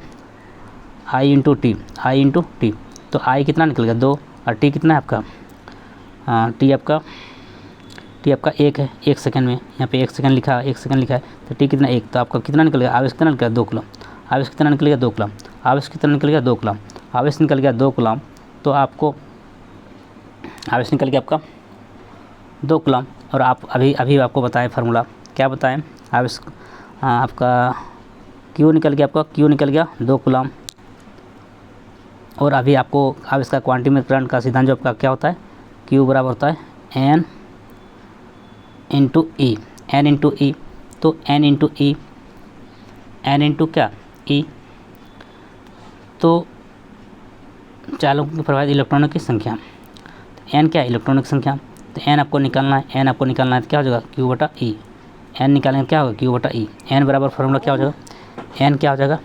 I × T। तो I कितना निकल गया? 2, और T कितना है आपका? T आपका 1 है, 1 सेकंड में। यहाँ पे 1 सेकंड लिखा है, 1 सेकंड लिखा है, तो T कितना? 1। तो आपका कितना निकल गया? आवेश कितना निकल गया? 2 कूलम। आवेश कितना निकल गया? 2 कूलम। आवेश कितना निकल गया? 2 कूलम। आवेश निकल गया 2 कूलम। तो आपको आवेश निकल गया आपका 2 कूलम। और आप अभी आपको बताएं फार्मूला, क्या बताएं? आवेश आपका Q निकल गया, आपका Q निकल गया 2 कूलम। और अभी आपको आवेश का क्वांटमीकरण का सिद्धांत जो आपका क्या होता है? Q बराबर होता है N × E। N × E। तो N × E, N × क्या? E। तो चालकों के प्रवाहित इलेक्ट्रॉनों की संख्या, तो N क्या है? इलेक्ट्रॉनों की संख्या। तो N आपको निकालना है, N आपको निकालना है, तो क्या हो जाएगा? Q/E। N निकालेंगे क्या होगा? Q/E। N बराबर फार्मूला क्या हो जाएगा? N क्या हो जाएगा?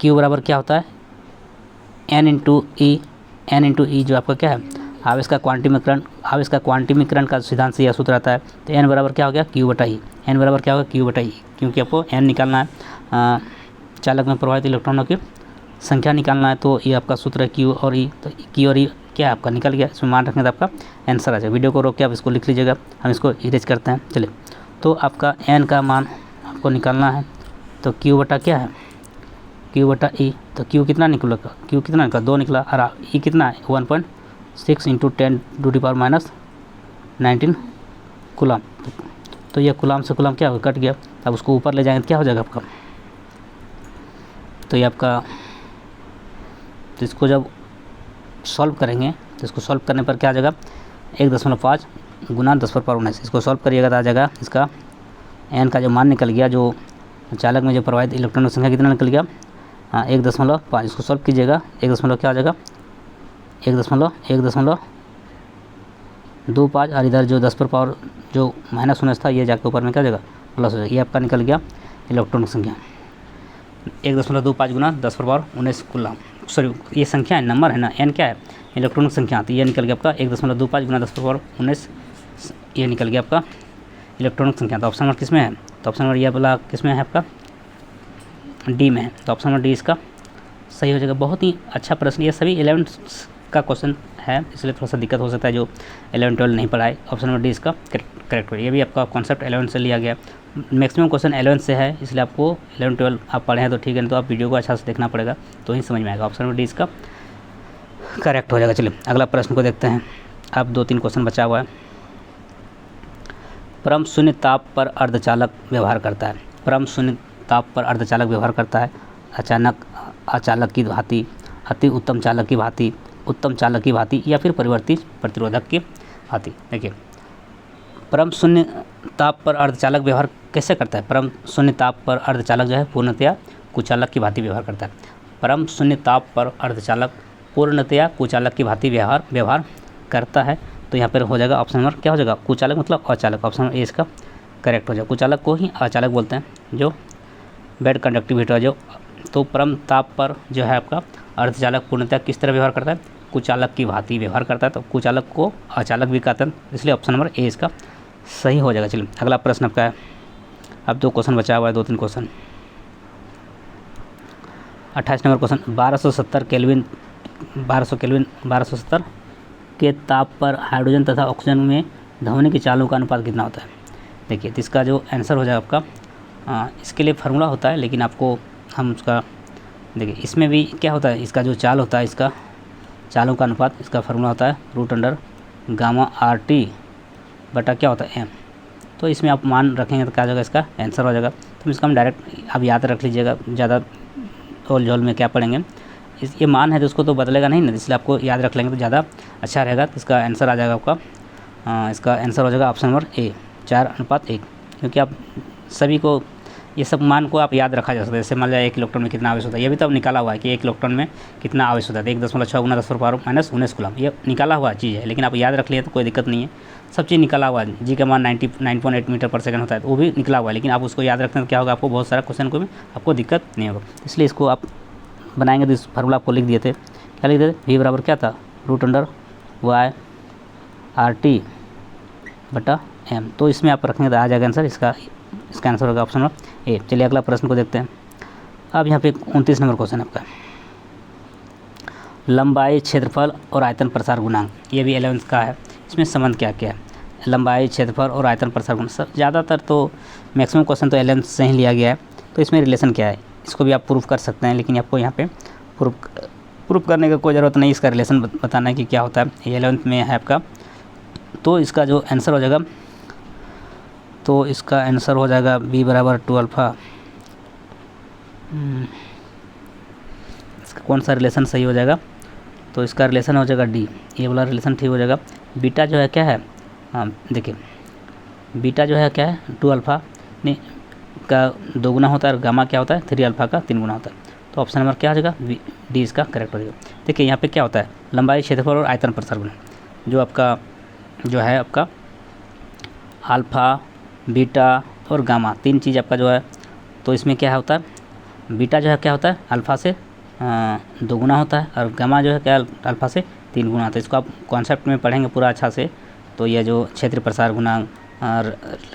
Q बराबर क्या होता है? N × E। N × E जो आपका क्या है? आवेश का क्वांटमीकरण का सिद्धांत से यह सूत्र आता है। तो N बराबर क्या हो गया? Q/E। N बराबर क्या होगा? Q/E, क्योंकि आपको N निकालना है, चालक में प्रवाहित इलेक्ट्रॉनों की संख्या निकालना है। तो ये आपका सूत्र है Q और E। तो Q और E क्या है आपका? निकल गया। इसमें मान रखने तो आपका आंसर आ जाएगा। वीडियो को रोक के आप इसको लिख लीजिएगा, हम इसको इरेज करते हैं। चलिए, तो आपका N का मान आपको निकालना है। तो Q/ क्या है? Q/E। तो Q कितना निकला? Q कितना निकला? 2 निकला। और E कितना है? 1.6 × 10⁻⁻19 कूलम। तो ये कूलम से कूलम क्या हो कट गया। अब उसको ऊपर ले जाएंगे तो क्या हो जाएगा आपका? तो ये आपका, तो इसको जब सॉल्व करेंगे तो इसको सॉल्व करने पर क्या आ जाएगा? 1.5 गुना 10⁻19। इसको सॉल्व करिएगा तो आ जाएगा इसका एन का जो मान निकल गया, जो चालक में जो प्रवाहित इलेक्ट्रॉनों की संख्या कितना निकल गया, 1.5। इसको सॉल्व कीजिएगा, 1 क्या आ जाएगा, 1.25 और इधर जो 10 पर पावर जो -19 था ये जाके ऊपर में क्या जाएगा, प्लस हो जाएगा। ये आपका निकल गया इलेक्ट्रॉन की संख्या 1.25 गुना 10 पर पावर 19 कूलम। सॉरी, ये संख्या है, नंबर है ना, एन क्या है, इलेक्ट्रॉन की संख्या। तो ये निकल गया आपका 1.25 गुना 10 पर पावर 19, ये निकल गया आपका इलेक्ट्रॉन की संख्या। तो ऑप्शन नंबर किस में है, तो ऑप्शन नंबर ये वाला किस में है, आपका डी में है। तो ऑप्शन नंबर डी इसका सही हो जाएगा। बहुत ही अच्छा प्रश्न, ये सभी 11th का क्वेश्चन है, इसलिए थोड़ा सा दिक्कत हो सकता है जो 11 12 नहीं पढ़ाए। ऑप्शन नंबर डी इसका करेक्ट है। ये भी आपका कॉन्सेप्ट 11 से लिया गया, मैक्सिमम क्वेश्चन 11 से है, इसलिए आपको 11 12 आप पढ़े हैं तो ठीक है, तो आप वीडियो को अच्छा से देखना पड़ेगा तो ही समझ में आएगा। ऑप्शन नंबर डी इसका करेक्ट हो जाएगा। चलिए अगला प्रश्न को देखते हैं। अब 2-3 क्वेश्चन बचा हुआ है। परम शून्य ताप पर अर्धचालक व्यवहार करता है। परम शून्य ताप पर अर्धचालक व्यवहार करता है। अचालक की भांति, अति उत्तम चालक की भांति, उत्तम चालक की भांति, या फिर परिवर्ती प्रतिरोधक की भांति। देखिए, परम शून्य ताप पर अर्धचालक व्यवहार कैसे करता है। परम शून्य ताप पर अर्धचालक जो है पूर्णतया कुचालक की भांति व्यवहार करता है। परम शून्य ताप पर अर्धचालक पूर्णतया कुचालक की भांति व्यवहार करता है। तो यहाँ पर हो जाएगा ऑप्शन नंबर क्या हो जाएगा, कुचालक मतलब अचालक। ऑप्शन नंबर ए इसका करेक्ट हो जाएगा। कुचालक को ही अचालक बोलते हैं, जो बैड कंडक्टिविटी है जो। तो परम ताप पर जो है आपका अर्धचालक पूर्णतः किस तरह व्यवहार करता है, कुचालक की भांति व्यवहार करता है। तो कुचालक को अचालक भी कहते हैं, इसलिए ऑप्शन नंबर ए इसका सही हो जाएगा। चलिए अगला प्रश्न आपका है। अब 2 क्वेश्चन बचा हुआ है, 2-3 क्वेश्चन। 28 नंबर क्वेश्चन, 1270 के ताप पर हाइड्रोजन तथा ऑक्सीजन में ध्वनि की चालों का अनुपात कितना होता है। देखिए, तो इसका जो आंसर हो जाएगा आपका, इसके लिए फार्मूला होता है, लेकिन आपको हम उसका देखिए, इसमें भी क्या होता है, इसका जो चाल होता है, इसका चालों का अनुपात, इसका फार्मूला होता है √γ/RT बटा क्या होता है m। तो इसमें आप मान रखेंगे तो क्या हो जाएगा, इसका आंसर हो जाएगा। तो इसका हम डायरेक्ट आप याद रख लीजिएगा, ज़्यादा ओल झोल में क्या पढ़ेंगे। ये मान है तो उसको तो बदलेगा नहीं ना, इसलिए आपको याद रख लेंगे तो ज़्यादा अच्छा रहेगा। तो इसका आंसर आ जाएगा आपका, इसका आंसर हो जाएगा ऑप्शन नंबर ए 4:1, क्योंकि आप सभी को ये सब मान को आप याद रखा जा सकता है। जैसे मान लिया 1 इलेक्ट्रॉन में कितना आवेश होता है, ये भी तो अब निकाला हुआ है कि 1 इलेक्ट्रॉन में कितना आवेश होता है। 1.6 गुना 10 पर पावर -19 कूलम, ये निकाला हुआ चीज़ है, लेकिन आप याद रख लिए तो कोई दिक्कत नहीं है। सब चीज़ निकाला हुआ है। जी का मान 99.8 मीटर पर सेकंड होता है, तो वो भी निकला हुआ है, लेकिन आप उसको याद रखते हैं तो क्या होगा, आपको बहुत सारा क्वेश्चन को भी आपको दिक्कत नहीं होगा। इसलिए इसको आप बनाएंगे तो इस फार्मूला आपको लिख दिए थे, क्या लिख दिए थे, v बराबर क्या था, √γ/RT बटा m। तो इसमें आप रखेंगे तो आ जाएगा आंसर, इसका आंसर होगा ऑप्शन नंबर ए। चलिए अगला प्रश्न को देखते हैं। अब यहाँ पे 29 नंबर क्वेश्चन है आपका, लंबाई, क्षेत्रफल और आयतन प्रसार गुणांक। ये भी 11th का है। इसमें संबंध क्या क्या है, लंबाई, क्षेत्रफल और आयतन प्रसार गुणांक। सब ज़्यादातर तो मैक्सिमम क्वेश्चन तो 11th से ही लिया गया है। तो इसमें रिलेशन क्या है, इसको भी आप प्रूफ कर सकते हैं, लेकिन आपको यहाँ पे प्रूफ करने का कोई ज़रूरत नहीं, इसका रिलेशन बताना है कि क्या होता है। ये 11th में है आपका। तो इसका जो आंसर हो जाएगा, तो इसका आंसर हो जाएगा b बराबर 2α। इसका कौन सा रिलेशन सही हो जाएगा, तो इसका रिलेशन हो जाएगा डी, ये वाला रिलेशन ठीक हो जाएगा। बीटा जो है क्या है, हाँ देखिए, बीटा जो है क्या है 2α नहीं का 2 गुना होता है, और गामा क्या होता है 3α का 3 गुना होता है। तो ऑप्शन नंबर क्या हो जाएगा, डी इसका करेक्ट हो जाएगा। देखिए यहाँ पे क्या होता है, लंबाई, क्षेत्रफल और आयतन प्रसार गुणांक। जो आपका जो है आपका अल्फ़ा, बीटा और गामा 3 चीज़ आपका जो है, तो इसमें क्या होता है, बीटा जो है क्या होता है अल्फ़ा से 2 गुना होता है, और गामा जो है क्या अल्फ़ा से 3 गुना होता है। इसको आप कॉन्सेप्ट में पढ़ेंगे पूरा अच्छा से। तो ये जो क्षेत्रीय प्रसार गुणांक और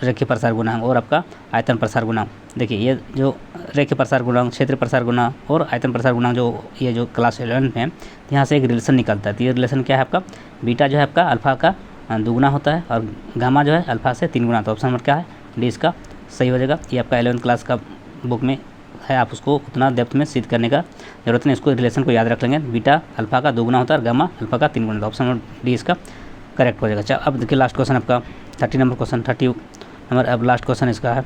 रेखीय प्रसार गुणांक और आपका आयतन प्रसार गुणांक, देखिए ये जो रेखीय प्रसार गुणांक, क्षेत्रीय प्रसार गुणांक और आयतन प्रसार गुणांक जो ये जो क्लास 11 में है, यहाँ से एक रिलेशन निकलता है। तो ये रिलेशन क्या है आपका, बीटा जो है आपका अल्फ़ा का 2 गुना होता है, और गामा जो है अल्फ़ा से 3 गुना होता है। ऑप्शन नंबर क्या है, डी इसका सही हो जाएगा। ये आपका 11th क्लास का बुक में है, आप उसको उतना डेप्थ में सिद्ध करने का जरूरत नहीं, इसको रिलेशन को याद रख लेंगे। बीटा अल्फ़ा का 2 गुना होता है और गामा अल्फ़ा का 3 गुना होता है। ऑप्शन नंबर डी इसका करेक्ट हो जाएगा। अच्छा, अब देखिए लास्ट क्वेश्चन आपका 30 नंबर क्वेश्चन, 30 नंबर अब लास्ट क्वेश्चन इसका है।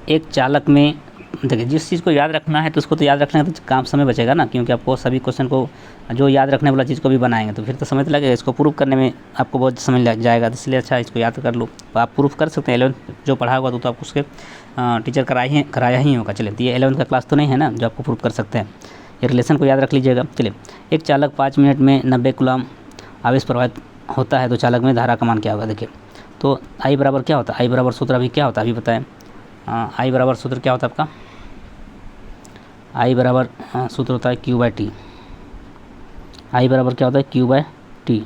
एक चालक में देखिए जिस चीज़ को याद रखना है तो उसको तो याद रखने का तो काम समय बचेगा ना, क्योंकि आपको सभी क्वेश्चन को जो याद रखने वाला चीज़ को भी बनाएंगे तो फिर तो समय तो लगेगा, इसको प्रूफ करने में आपको बहुत समय लग जाएगा। तो इसलिए अच्छा इसको याद कर लो। तो आप प्रूफ कर सकते हैं 11th जो पढ़ा हुआ तो आपको उसके टीचर कराया ही होगा। चलिए तो ये 11th का क्लास तो नहीं है ना जो आपको प्रूफ कर सकते हैं। ये रिलेशन को याद रख लीजिएगा। चलिए, एक चालक 5 मिनट में 90 कूलम्ब आवेश प्रवाहित होता है तो चालक में धारा का मान क्या होगा। देखिए तो आई बराबर क्या होता है, आई बराबर सूत्र अभी क्या होता है अभी बताएं। आई बराबर सूत्र क्या होता है आपका, आई बराबर सूत्र होता है Q/T। आई बराबर क्या होता है Q/T।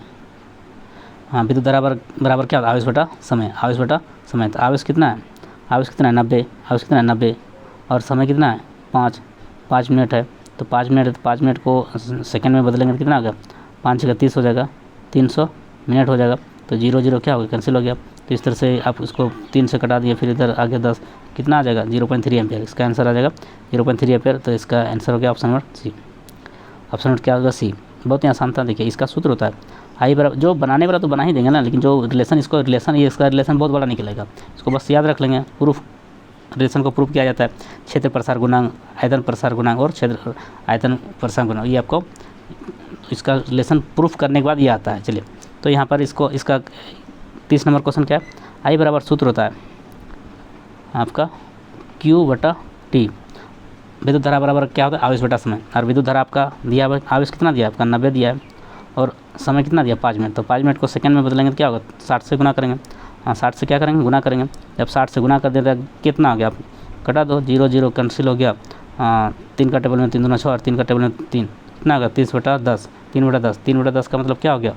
हाँ, विद्युत धारा बराबर क्या होता है, आवेश बटा समय, आवेश बटा समय। तो आवेश कितना है, आवेश कितना है 90, आवेश कितना है 90 और समय कितना है 5 मिनट है। तो 5 मिनट है तो 5 मिनट को सेकंड में बदलेंगे तो कितना हो गया, 5 का 30 हो जाएगा, 300 मिनट हो जाएगा। तो 0 0 क्या हो गया, कैंसिल हो गया। तो इस तरह से आप इसको 3 से कटा दिए, फिर इधर आगे 10, कितना आ जाएगा 0.3 एम्पियर। इसका आंसर आ जाएगा 0.3 एम्पियर। तो इसका आंसर हो गया option number C. Option number क्या होगा, सी। बहुत ही आसान था। देखिए इसका सूत्र होता है आई बराबर, जो बनाने वाला तो बना ही देंगे ना, लेकिन जो रिलेशन इसका रिलेशन बहुत बड़ा निकलेगा। इसको बस याद रख लेंगे। प्रूफ रिलेशन को प्रूफ किया जाता है क्षेत्र प्रसार गुणांक, आयतन प्रसार गुणांक और क्षेत्र आयतन प्रसार गुणांक। ये आपको इसका रिलेशन प्रूफ करने के बाद ये आता है। चलिए तो यहाँ पर इसका 30 नंबर क्वेश्चन क्या है, आई बराबर सूत्र होता है आपका Q/T। विद्युत धारा बराबर क्या होता है, आवेश बटा समय। और विद्युत धारा आपका दिया हुआ आवेश कितना दिया है आपका 90 दिया है और समय कितना दिया 5 मिनट। तो 5 मिनट को सेकंड में बदलेंगे तो क्या होगा, 60 से गुना करेंगे। हाँ 60 से क्या करेंगे, गुना करेंगे। जब 60 से गुना कर देते हैं कितना आ गया, आप कटा दो, 0 0 कैंसिल हो गया। 3 का टेबल में 3 दूना 6 और 3 का टेबल में 3, कितना आ गया 30/10, 3/10। 3/10 का मतलब क्या हो गया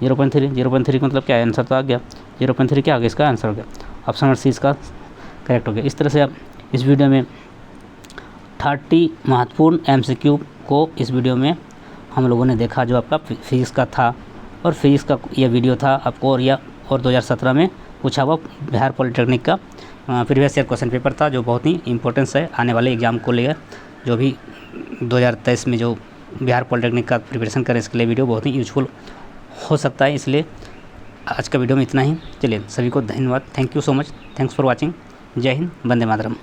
0.3, 0.3 का मतलब क्या है, आंसर तो आ गया 0.3 क्या हो गया, इसका आंसर हो गया ऑप्शन नंबर सी इसका करेक्ट हो गया। इस तरह से आप इस वीडियो में 30 महत्वपूर्ण MCQ को इस वीडियो में हम लोगों ने देखा जो आपका फिजिक्स का था। और फिजिक्स का यह वीडियो था आपको और 2017 में पूछा हुआ बिहार पॉलिटेक्निक का प्रीवियस ईयर क्वेश्चन पेपर था, जो बहुत ही इंपॉर्टेंस है आने वाले एग्ज़ाम को लेकर। जो भी 2023 में जो बिहार पॉलिटेक्निक का प्रिपरेशन करें इसके लिए वीडियो बहुत ही यूजफुल हो सकता है। इसलिए आज का वीडियो में इतना ही। चलिए सभी को धन्यवाद, thank you so much, thanks for watching. जय हिंद, वंदे मातरम।